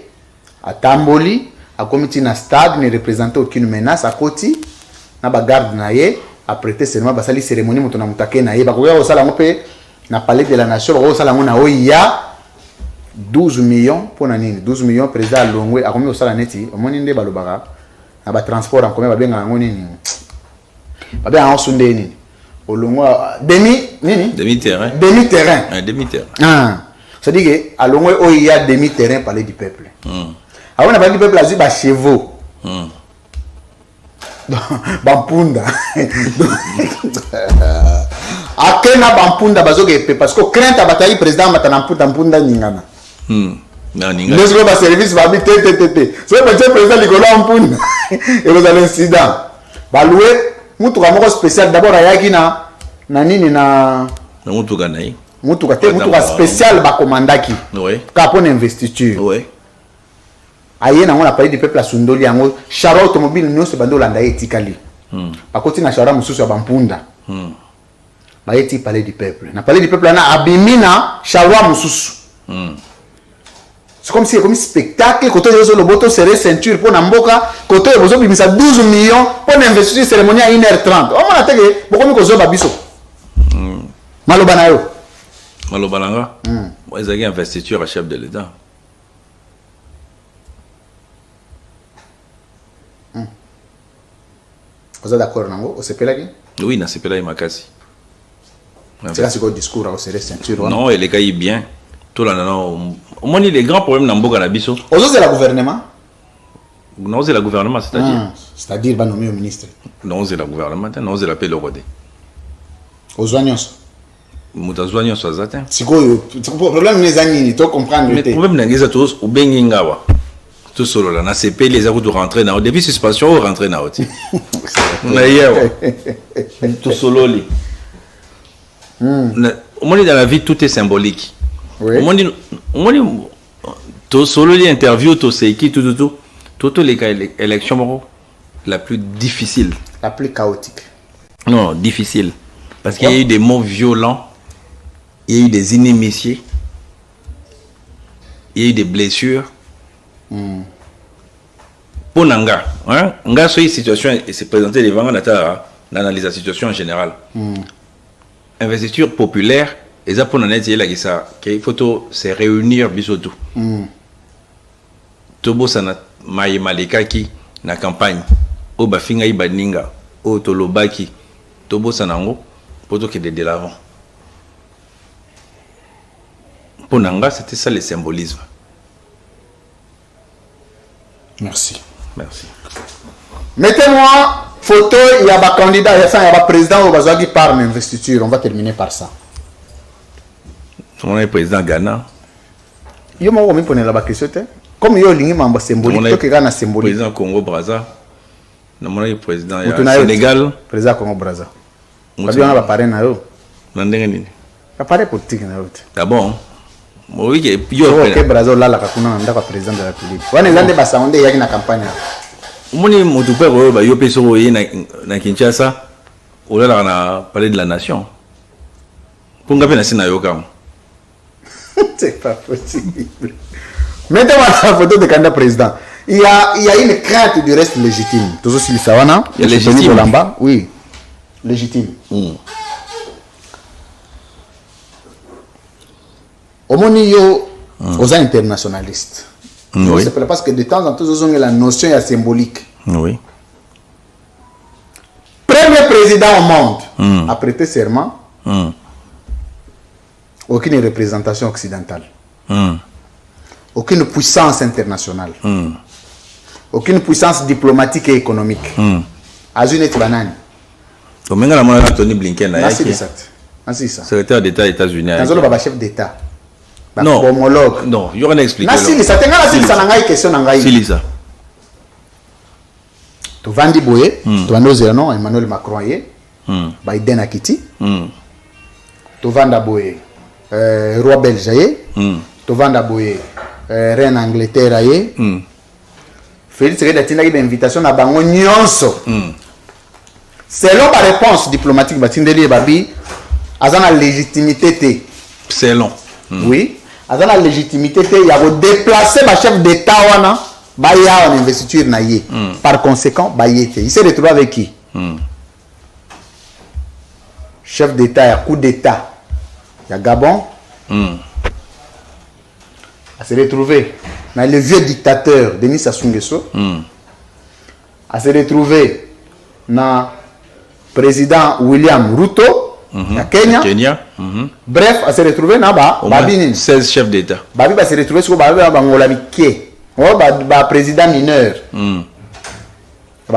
à Tamboli, à comité na stade, ne représentait aucune menace à Koti. Na bagarde naye, a prêté seulement basali cérémonie mutona mutake naye. Bakoya osala ngope na palais de la nation, bakoya osala ngona oya 12 millions pour nani 12 millions président Longwe a combien osala neti omoni nde balobaka na ba transport en combien babenga ngoni ni. Babenga osunde nini. Olongo demi-terrain. Demi-terrain. Un demi-terrain. Ah. C'est-à-dire que à Longwe il y a demi-terrain palais du peuple. Avant la palais du peuple a dit ba chevaux. Bampunda. Akena bampunda bazoke parce que crainte bataille président matana mpunda ningana. Les autres services va habiter tétété. C'est le président Nicolas Mpunda. Et vous avez l'incident. Ba louer mutuka moko spécial d'abord ayaki na nini na mutuka nayi. Mutuka spécial ba commandaki. Oui. Capone investiture. Oui. Aye na ngona parler du peuple à Sundoli yango charo automobile nyonso bando landa etikali. Bakoti na charo mususu ya bampunda. Ba eti parler du peuple. Na parler du peuple na abimina charo mususu. C'est comme si spectacle côté de le boto serré ceinture pour namboka côté bozo bimisa 12 millions pour investir cérémonie à 1h30. On m'a teke beaucoup ko zo babiso. Maloba na yo. Maloba nanga. Moi ils ont investiture à chef de l'État. Vous êtes d'accord nango o sepela ki? Oui, na sepela i makasi. C'est là ce que discours au serré ceinture. Non, elle est caillé bien. Tout là non. Au moins les grands problèmes dans Mboka Nabiso. Aux autres c'est le gouvernement. Non, c'est le gouvernement, c'est-à-dire. C'est-à-dire va nommer au ministre. Non, c'est le gouvernement, non, c'est la paix le rodé. Aux oignons. Mutazoignons soit zatin. C'est quoi le problème les amis, tu comprendre le problème n'engage tous ou bengingawa. Tout solo là, na CP les a de rentrer dans au début suspension ou rentrer dans oti. Na yewa. Tout solo li. Au moins dans la vie tout est symbolique. Oui. Au moins tout solo li interview tout c'est qui tout les cas élection la plus difficile, la plus chaotique. Non, difficile parce qu'il y a eu des mots violents, il y a eu des inimitiés, il y a eu des blessures. Pour Nanga, Nga sur une situation et se présenter devant un d'analyser la situation en général. Investiture populaire, et ça pour nous dire qu'il faut se réunir bisoto. Tobo sana maï malekaki na campagne, au bafinga ibaninga, au tolobaki, tobo sanango, pour que de l'avant. Pour Nanga, c'était ça le symbolisme. Merci. Merci. Mettez-moi photo, il y a un candidat, il y a un président au Bazouagi par l'investiture. On va terminer par ça. On est président Ghana. Il y a un peu la question. Comme il y a un symbolique, il y a un symbolique. Président Congo Brazza. Nous avons président Sénégal. Président Congo Brazza. Nous avons un appareil. Nous avons un appareil politique. D'abord. Oui, il y a un Brazza là, le président de la République. On est dans Bassaonde, il y a une campagne. On est mon tout père, il y a personne na Kinshasa, on a parlé de la nation. Pour nous appeler na Yoka. C'est pas possible. Mettez-moi la photo de candidat président. Il y a une crainte du reste légitime. Toujours si Sawana. Il y a légitime. Oui. Légitime. Au monde, aux internationalistes. Oui. C'est parce que de temps en temps, ils ont la notion symbolique. Oui. Premier président au monde a prêté serment. Aucune représentation occidentale. Aucune puissance internationale. Aucune puissance diplomatique et économique. Azune Banani. Comme Anthony Blinken, secrétaire d'État des États-Unis. Chef d'État. Non. Homologue. Non, il y aura une explication. Silisa. Tu vandi boye, tu vandi ozerano Emmanuel Macron ye, Biden akiti. Tu vanda boye, roi belge ye, tu vanda boye, reine Angleterre ye. Félix Tshisekedi atinda une invitation à bango nyonso. Selon la réponse diplomatique batindeli babi, azana légitimité té. Selon. Oui. Dans la légitimité, il y a déplacer ma chef d'État en investiture. Par conséquent, il s'est retrouvé avec qui? Chef d'État, il y a coup d'État. Il y a Gabon. Il s'est retrouvé dans le vieux dictateur Denis Sassou Nguesso. Il s'est retrouvé dans le président William Ruto. Kenya. Bref, elle s'est retrouvée dans 16 chefs d'État. Babi va se retrouver sur le président mineur. Le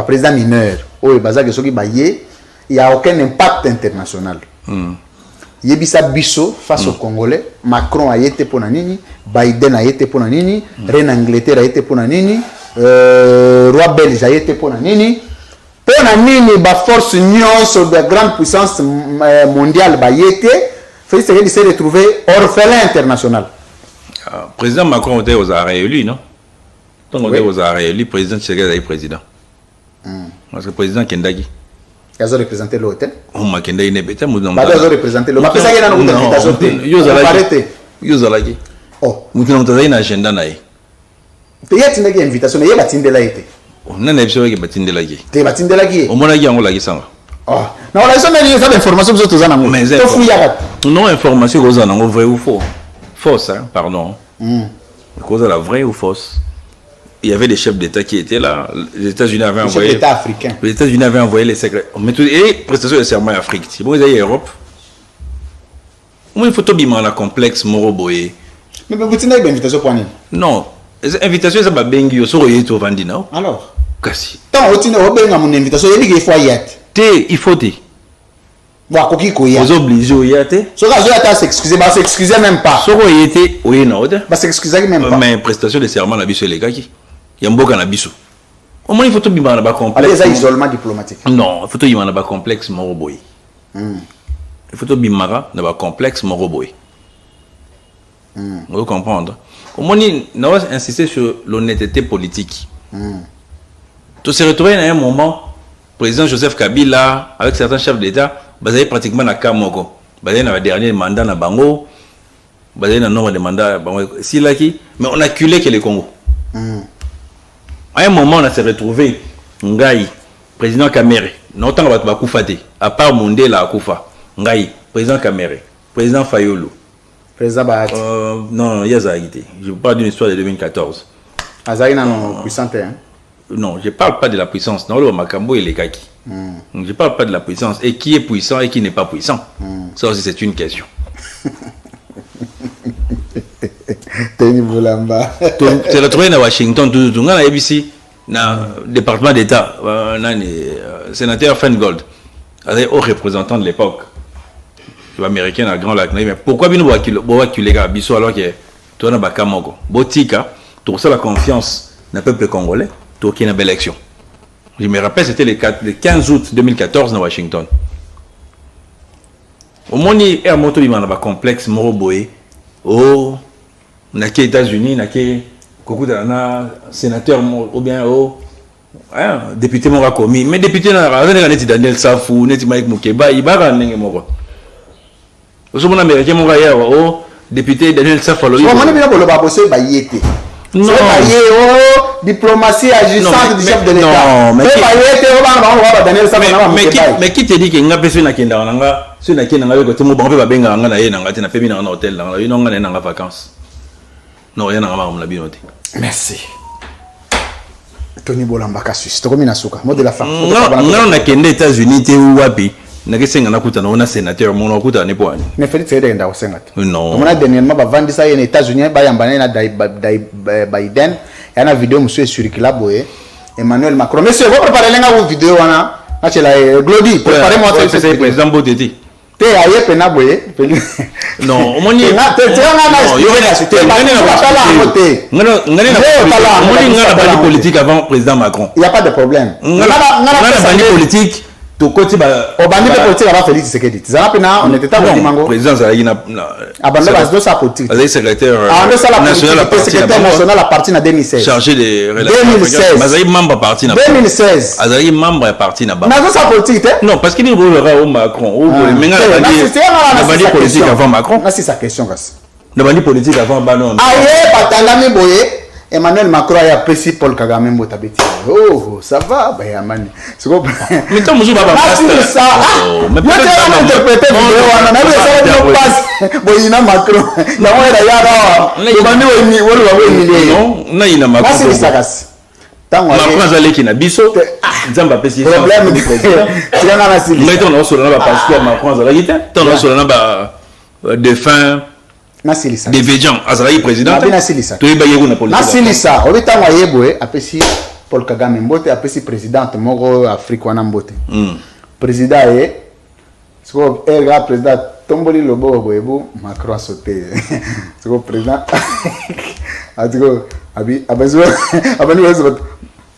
président mineur. Il n'y a aucun impact international. Il y a bisa biso face aux Congolais. Macron a été pour Nanini, Biden a été pour Nanini, reine Angleterre a été pour Nanini, roi belge a été pour Nanini. Pour la force nyonso de grande puissance mondiale, Félix Tshisekedi s'est retrouvé orphelin international. Président Macron était aux arrêts élus, non? Donc on est aux arrêts élus, président Tshisekedi est président. Parce que le président Kendagi. Il a représenté l'hôtel. Oh, ma Kendagi n'est pas. Il a représenté l'hôtel. Il a une invitation. Il a une Oh. Il a une agenda. Il y a une invitation. Il y a une invitation. Non, non, non, non, te batindelaki au mona yango la kisanga oh na la zone ni ça information que tu as mais non information que vous vrai ou faux fausse hein pardon cause la vraie ou fausse il y avait des chefs d'État qui étaient là les États-Unis avaient envoyé les États africains les États-Unis avaient envoyé les secrets et prestation de serment en Afrique c'est bon ils allaient en Europe il faut tout bien la complexe moroboé mais vous tenez une invitation pour nous non invitation ça va bengi yo so yeto vandina alors kasi tant otine obenga mon invitation il faut y être il faut te wa koki ko ya vous obligez au yate so ka zo yata s'excuser ba s'excuser même pas so ko yete oui na ode ba s'excuser même pas mais prestation de serment na biso les gars qui ya mboka na biso au moins il faut tout bimana ba complexe allez ça isolement diplomatique non il faut tout bimana ba complexe moroboy il faut tout bimara na ba complexe moroboy vous comprendre au moins nous avons insisté sur l'honnêteté politique tout se retrouver à un moment président Joseph Kabila avec certains chefs d'État basé pratiquement na Kamoko basé dans le dernier mandat na Bango basé dans le nombre de mandats si là qui mais on a culé que le Congo à un moment on a se retrouvé Ngai président Kamere n'autant va pas Koufate à part Mondela à Koufa Ngai président Kamere président Fayulu président Bahati non il y a Zahité je parle d'une histoire de 2014 Azahina non puissante hein non, je ne parle pas de la puissance. Non, le Makambo et les Kaki. Je ne parle pas de la puissance. Et qui est puissant et qui n'est pas puissant. Ça aussi, c'est une question. Teni Boulamba. Tu es retrouvé à Washington, tu es à ABC, dans le département d'État, sénateur Feingold, haut représentant de l'époque. Américain à Grand Lac. Mais pourquoi nous les gars, alors que tu es à Bakamoko, Botika, tu reçois la confiance d'un peuple congolais. Qui est une belle élection. Je me rappelle, c'était le 15 août 2014 à Washington. Au moins, il y a un moto qui est complexe, Moroboé. Oh, il y a des États-Unis, il y a sénateur ou bien député m'a commis. Mais député, il y a Daniel Safou, il y a Mike Moukeba, il y a des Américains, député Daniel Safaloyi. On a bien pour le babosé bayété. Non. Diplomatie agissante du chef de l'État. Non, mais qui te dit que nga personne na kenda nga, ceux na kenda nga ko temo bon ba benga nga na ye na ngati na pemi na hôtel na yo nga na vacances. Non, rien na ma binote. Merci. Tony Bolambaka Suisse. To komi na suka. Mot de la fin. Non, na kenda États-Unis te wapi. Na kesenga na kuta na ona sénateur mon kuta ne poani. Ne Félix Tshisekedi nda osenga. Non. On a dernièrement ba vandi ça aux États-Unis ba yambana na Biden. Il y a une vidéo monsieur sur boye Emmanuel Macron. Monsieur, vous préparez une vidéo wana. Achela Glody, préparez-moi ça. C'est président Boteti. Te aye pena boye. Non, on y politique avant président Macron. Il y a pas de problème. On a politique. Au bandi politique avant Félix Tshisekedi. On était à Mango. Président Zalagi na sa politique. Secrétaire national à partir de 2016. Chargé des relations. 2016. Mazali membre parti na 2016. Azali membre parti na ba. Nazo sa politique. Non, parce qu'il est au Macron. Menga na bandi politique avant Macron. C'est sa question gas. Na bandi politique avant Banon. Aye batanga mi boye. Emmanuel Macron a apprécié Paul Kagame Mbotabeti. Oh, ça va, bah Yamani. C'est quoi? Mais tant que je vais pas ça. Mais peut-être interpréter vidéo, on a vu ça dans passe. Boyina Macron. Na wala yara. Le bandi woni wala woni. Non, na ina Macron. C'est ça gas. Macron azaleki na biso. Nzamba pesi. Problème du président. Tu as na sili. Mais on a sur na passeport Macron azaleki te. On a sur na ba défunt des Védians, Azraï président. Tu es baillé na politique. Nasilisa, au temps wa yeboe apesi Paul Kagame Mbote apesi présidente moko Afrique wana Mbote. Président est ce ko erga président tomboli lobo boyebu Macron sauté. Ce ko président atiko abi abazo abani wezo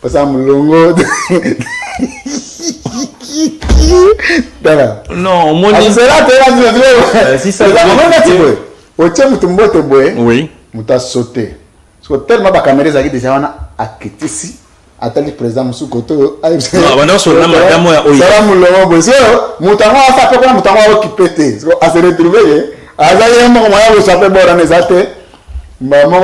pasa mulongo. Non, mon si ça Oche mutumbote boye. Oui. Muta sauté. Parce que tellement ba caméra zaki déjà wana akitisi atali président musukoto. Non, bana so na madame ya oyi. Sala mulongo boye. So mutango afa pe kwa mutango wa okipete. So a se retrouver azaye mo mo ya so pe bora nezate. Mbamo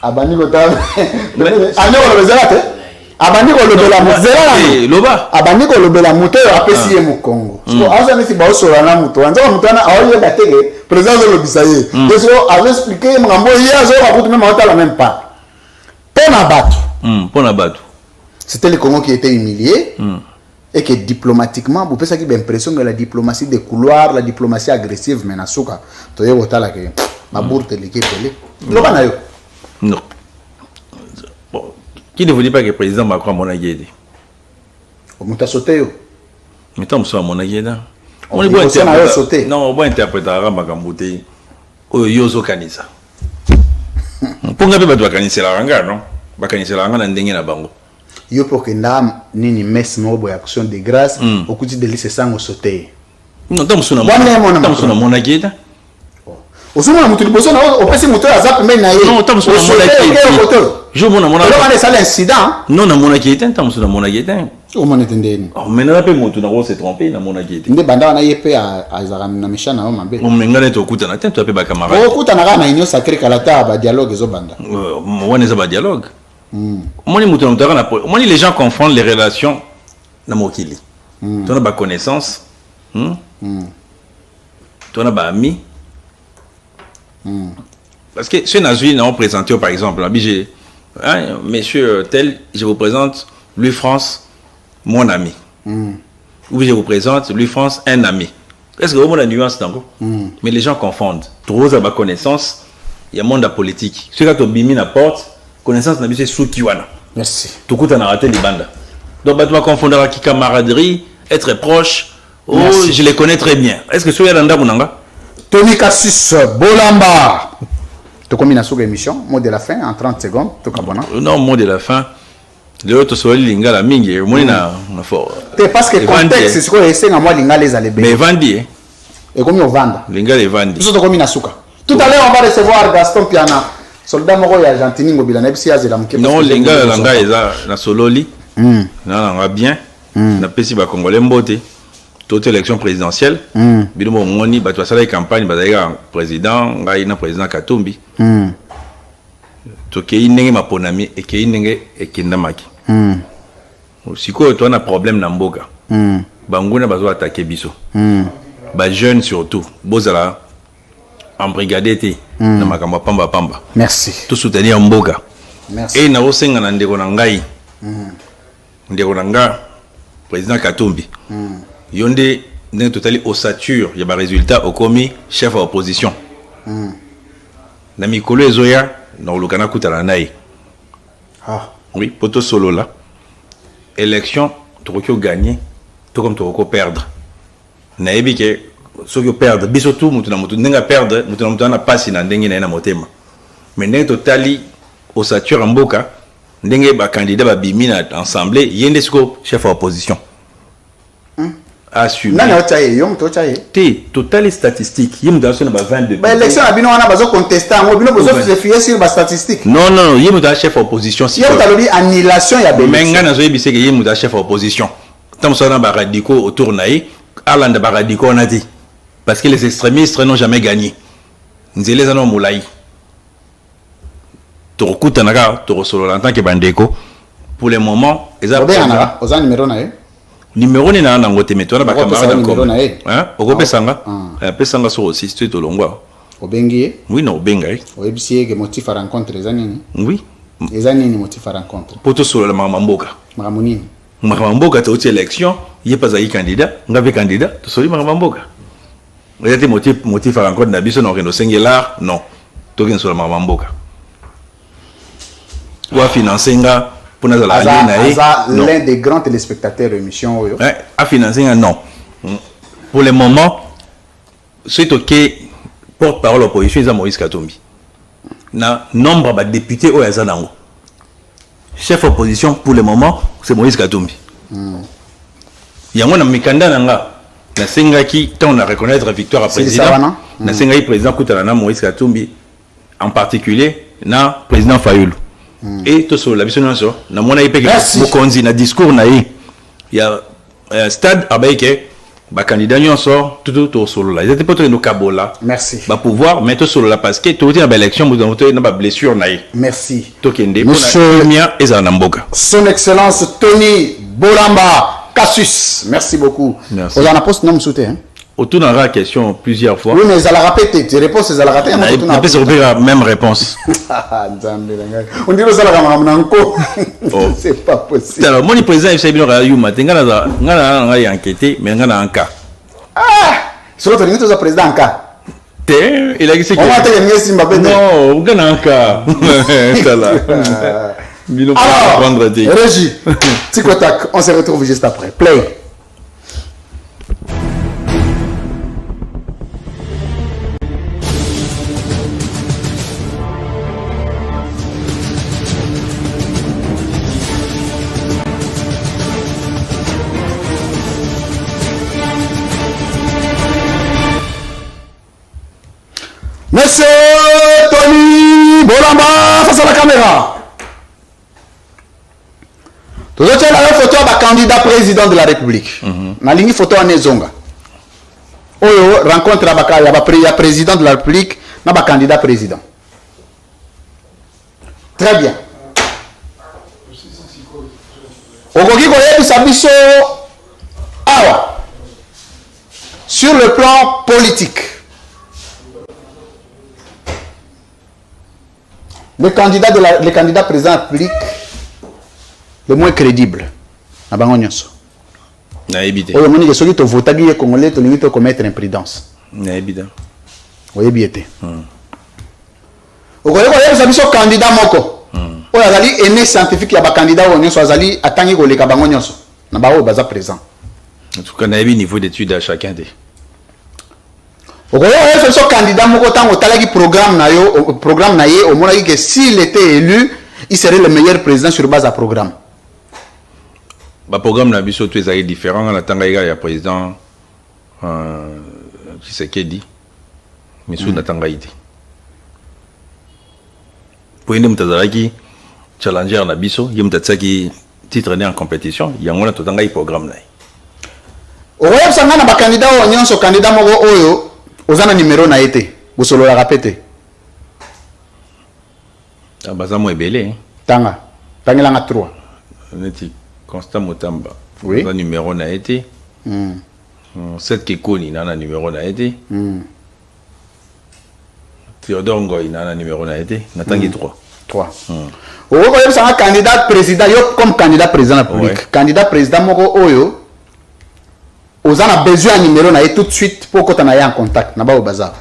abani ko ta. Ano ko bezalate. Abani ko lobela muzela loba abani ko lobela muto apesi ye mukongo so asa nesi ba osora na muto anza mutana aoye batege président de l'obisaye donc avait expliqué ngambo hier zo ba kutu même la même pas pona batu c'était le Congo qui était humilié et que diplomatiquement vous pensez qu'il y a l'impression que la diplomatie de couloir la diplomatie agressive mais nasuka to ye botala ke ba bourte l'équipe télé loba na yo non. Qui ne vous dit pas que le président Macron a mon aguede? On t'a sauté. Mais tant que ça, mon aguede. On est bon interpréter. Non, on va interpréter à Makamboute. Oh, Yozo Kanisa. Pour nga pe ba kanisa la ranga, non? Ba kanisa la ranga na ndenge na bango. Yo pour que ndam nini mess no boy action de grâce au coup de laisser ça au sauter. Non, tant que ça na mon aguede. Osuma mutu liboso na opesi mutu azap me na ye. Non, tant que ça na mon aguede. Je mon amona. Alors on est ça l'incident. Non, na mon aguede, tant que ça na mon aguede. O mon entendeni. Oh, mais na pe mutu na ko se tromper na mon aguede. Nde banda na yepe azara na meshana o mabe. O mengana to kuta na tento pe ba camarade. O kuta na union sacrée kalata ba dialogue zo banda. On est ba dialogue. Moni mutu na mutara na moni les gens confondent les relations na mokili. Tu as ba connaissance. Tu as ba ami. Parce que ceux Nazui n'ont présenté par exemple, hein, monsieur tel, je vous présente Louis France, mon ami. Ou je vous présente Louis France, un ami. Est-ce que vous avez la nuance dans mais les gens confondent. Trop à ma connaissance, il y a monde de politique. Ceux qui ont bimi la porte, connaissance n'a pas sous Kiwana. Merci. Tout coup, on a raté les bandes. Donc, tu vas confondre avec camaraderie, être proche. Oh, merci. Je les connais très bien. Est-ce que ceux qui ont Tony Kassis Bolamba. Tu combines sur l'émission, mot de la fin en 30 secondes. Non, mot de la fin. Le autre soit l'inga la mingi. Moi na fort. Parce que contexte c'est ce que c'est à moi l'inga les aller. Mais vendi. Et combien on vend? L'inga les vendi. Tout combien suka. Tout à l'heure on va recevoir Gaston Piana. Soldat moko ya Argentine ngobila na bisi azela mke. Non, l'inga la langa eza na sololi. Na nga bien. Na pesi ba congolais mbote. toute élection présidentielle bilomo moni bato basala campagne bazalika président ngai na président Katumbi to kei ndenge maponami et kei ndenge ekindamaki sikoyo to na problème na mboka banguna bazo attaquer biso ba jeunes surtout bozala en brigade te na makambo pamba merci tout soutenir mboka merci et na osenga na ndeko na ngai ndeko na nga président Katumbi yonde ndenge totali ossature ya ba résultat okomi chef à opposition na mikolo ezoya na olukana kutala naye oui poto solo là élection toko gagner tout comme toko perdre na yebi ke soki perdre biso tout mutu na mutu ndenga perdre mutu na mutu na pasi na ndenge na motema mais ndenge totali ossature mboka ndenge ba candidat ba bimi na assemblée yende siko chef à opposition assume nani otaye yom totaye te total statistique yim dans na ba 22 ba élection na bino wana bazo contester ngo bino bozo se fier sur ba statistique non yim dans chef à opposition si yom talobi annulation ya mais ngana zo yebise ke yim dans chef à opposition tam so na ba radicaux autour naï alanda ba radicaux na dit parce que les extrémistes n'ont jamais gagné nzele za no mulai to kuta naka to solo en tant que bandeko pour le moment ezabana oza numéro na numéro ni na ngote metona ba camarade encore hein okopesanga pesanga so aussi tu to longwa obengi oui non obenga oebisi ke motif à rencontre ezanini oui ezanini motif à rencontre poto solo la mamboka mamunini mamboka to élection yé pas ayi candidat ngabe candidat to soli mamboka il y a des motifs à rencontre na biso na reno singular non to ken solo mamboka ou à financer nga pour nous l'un des grands téléspectateurs de l'émission à financer non pour le moment c'est ok porte-parole opposition c'est Moïse Katumbi na nombre de députés au Yazanango chef opposition pour le moment c'est Moïse Katumbi yango na mikanda nanga na sengaki tant on a reconnaître victoire à président na sengaki président Koutalana Moïse Katumbi en particulier na président Fayoulou et tout ça la vision na mona ipeke mokonzi na discours na il y a un stade abeke ba candidat nyonso tout solo là ils étaient pas très no kabola merci ba pouvoir mettre solo là parce que tout na élection vous avez na ba blessure na merci tokende monsieur mia ezana mboka son excellence Tony Bolamba Cassius merci beaucoup on a poste nom sauté hein autour dans la question plusieurs fois. Oui, mais elle a répété. Tes réponses, elle a répété. On peut se la même réponse. On dit que ça la c'est pas possible. Alors, mon président, il s'est bien rendu. Il a enquêté, mais il a un cas. Ah, c'est l'autre, il est président en cas. Il a dit que on va te Zimbabwe. Non, il a un cas. Alors, Régie, Tikotak, on se retrouve juste après. Play. Monsieur Tony Bolamba face à la caméra. Tout le monde a une photo de candidat président de la République. Na ligne photo en Ezonga. Oyo rencontre la président de la République, na ba candidat président. Très bien. Okoki koyebi sabiso awa. Sur le plan politique. Le candidat président applique le moins crédible. Na bango nyonso. Na ebité. Oyo moni ke soki to votaki ye congolais to lingi to commettre imprudence. Na ebité. Oyo biete. Okoyeko yebisa biso candidat moko. Oyo azali aîné scientifique ya ba candidat oyo nyonso azali atangi koleka bango nyonso. Na ba oyo baza présent. En tout cas, na ebi niveau d'étude à chacun des. Okoyeko yebisa candidat moko tango talaki programme na ye au monaki que s'il était élu, il serait le meilleur président sur base à programme. Le programme na biso tout est différent. On attend il y a président Tshisekedi, mais sous n'attend pas. Pour une mutazalaki challenger na biso, il mutatsaki titre né en compétition. Il y a un autre programme là. okoyeb sanga na ba candidat o nyonso candidat moko oyo ozana numéro na été bosolo la répéter bazamo ebele tanga tangela 3 neti Constant Mutamba oui na numéro na été 7 Kikoni na numéro na été Théodore Ngoy na numéro na été na tangi 3 okoyeb sanga candidat président yo comme candidat président de la République candidat président moko oyo ozana besoin de numéro na tout de suite pour que tu aies en contact na ba au bazar.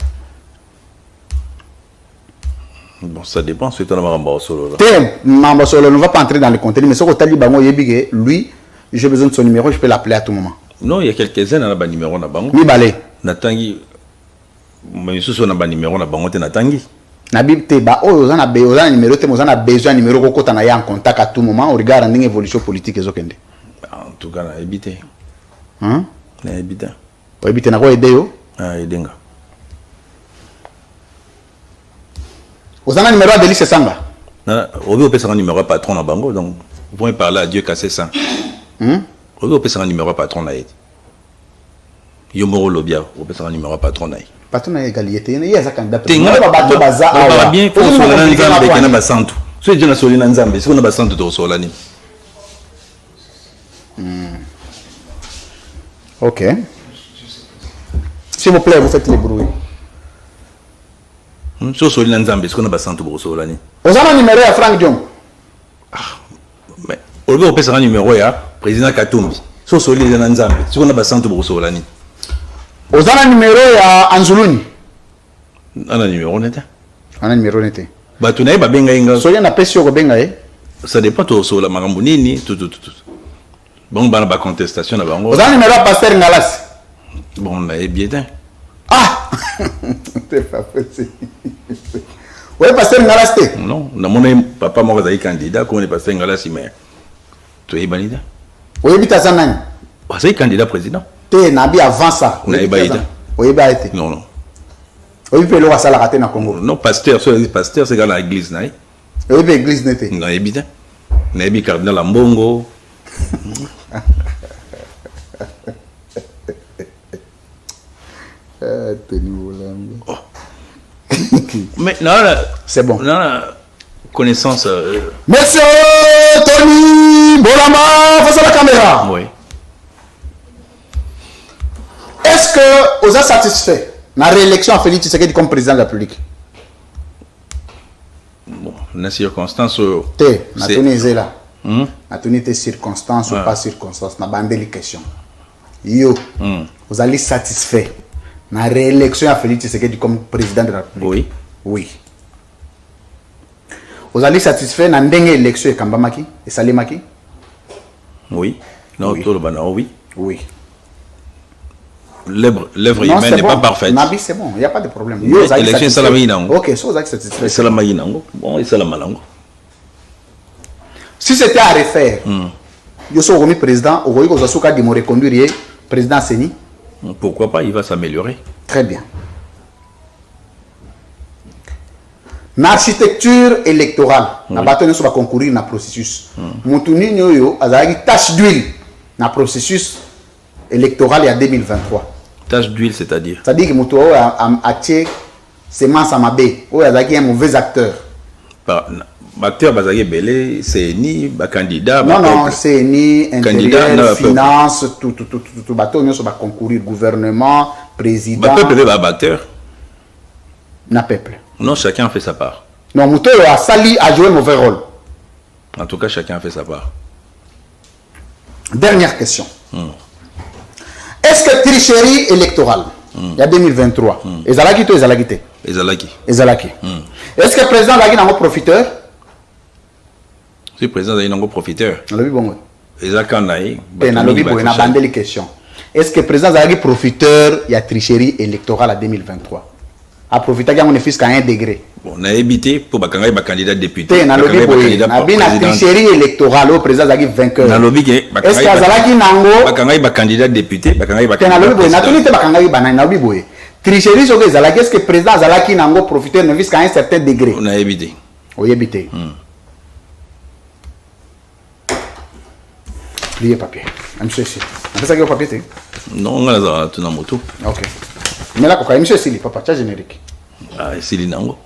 Bon, ça dépend si tu as un solo. Mamba solo ne va pas entrer dans le contenu, mais ce que tu as dit, lui, j'ai besoin de son numéro, je peux l'appeler à tout moment. Non, il y a quelques-uns qui ont un numéro na bango. Mi balé. Natangi, mais ce sont un numéro na bango te natangi. Nabib te ba oh ozana numéro te ozana besoin numéro ko tu as en contact à tout moment, on regarde l'évolution politique ezokende. En tout cas, na éviter. Hein? Na éviter. Pour éviter na ko aider yo. Ah, aidenga. Ozana numéro à Délice Sanga. Non, on peut faire un numéro patron na bango, donc vous pouvez parler à Dieu casser ça. On peut faire un numéro patron na aide. Yomoro Lobia, on peut faire un numéro patron na aide. Patron na égalité, il y a ça candidat. On va bien pour sur la nzambe avec na basantu. So Dieu na soli na nzambe, si on a basantu to solani. OK. S'il vous plaît, vous faites les bruits. So soli na nzambe, si on a basantu to solani. Ozana numéro à Frank Diom. Mais on peut faire un numéro ya président Katumbi. So soli na nzambe, si on a basantu to solani. Ozana numéro ya Anzuluni. Ana numéro neta. Ana numéro neta. Ba tunaye ba benga inga. So yana pesi ko benga Ça dépend to so la makambo nini tout. Bon bana ba contestation na bango. Ozana numéro ya Pasteur Ngalas. Bon na bien. Ah. C'est pas possible. Ouais Pasteur Ngalas te. Non, na mon papa mo za candidat ko ne Pasteur Ngalas mais tu es banida. Oui bita sanani. C'est candidat président. Te nabi avant ça. On a été. Oui ba été. Non. Oui peut le wasala raté na Congo. Non pasteur, pasteur c'est dans l'église na. Oui be église nete. Non évident. Na bi cardinal Mbongo. Mais non, c'est bon. Non, connaissance. Monsieur Tony Bolama, face à la caméra. Oui. Est-ce que vous êtes satisfait de la réélection à Félix Tshisekedi comme président de la République? Bon, dans les circonstances. C'est là. Natuni tes circonstances ou pas circonstances, na bandeli question. Yo, vous allez satisfait na réélection à Félix Tshisekedi comme président de la République? Oui. Oui. Vous allez satisfait na ndenge élection et Kambamaki et Salimaki? Oui. Non, tout le banana, oui. Oui. L'œuvre humaine n'est pas parfaite. Nabi, c'est bon, il n'y a pas de problème. L'élection est salamé. Ok, so vous allez satisfait. Salamé. Bon, et salamé. Si c'était à refaire, je suis remis président, au Royaume de me reconduire président Seni. Pourquoi pas, il va s'améliorer. Très bien. L'architecture électorale, la bataille va concourir dans le processus. Moutuni Nyoyo a une tâche d'huile dans le processus électoral il y a 2023. Tâche d'huile, c'est-à-dire? C'est-à-dire que Moutou a tiré semence à Mabé, il y a un mauvais acteur. Acteur Bazagé Belé, c'est ni candidat. Non, c'est ni intérieur, finance, tout bateau, nous va concourir gouvernement, président. Peuple va batteur. Na peuple. Non, chacun fait sa part. Non, Moutou a sali a joué un mauvais rôle. En tout cas, chacun fait sa part. Dernière question. Est-ce que tricherie électorale, il y a 2023, Ezalaki ou Ezalaki te? Ezalaki. Est-ce que le président Zagui n'a pas profiteur? Si le président Zagui n'a pas profiteur. Est-ce que le président Zagui profiteur, il y a tricherie électorale à 2023? A profité qu'il y a un fisc à 1 degré. Bon, on a évité pour bakangai ba candidat député. On a une tricherie électorale au président Zagui vainqueur. Est-ce que Zagui nango bakangai ba candidat député, bakangai ba tricherie sur les Zalaki, est-ce que le président Zalaki nango profiteur ne fisc à un certain degré? On a évité. On a évité. Pliez papier. monsieur ici. On fait ça qui est au papier, non, on a tout dans moto. Ok. Mais là, quand monsieur ici, papa, tu as générique. Ah, ici, il nango.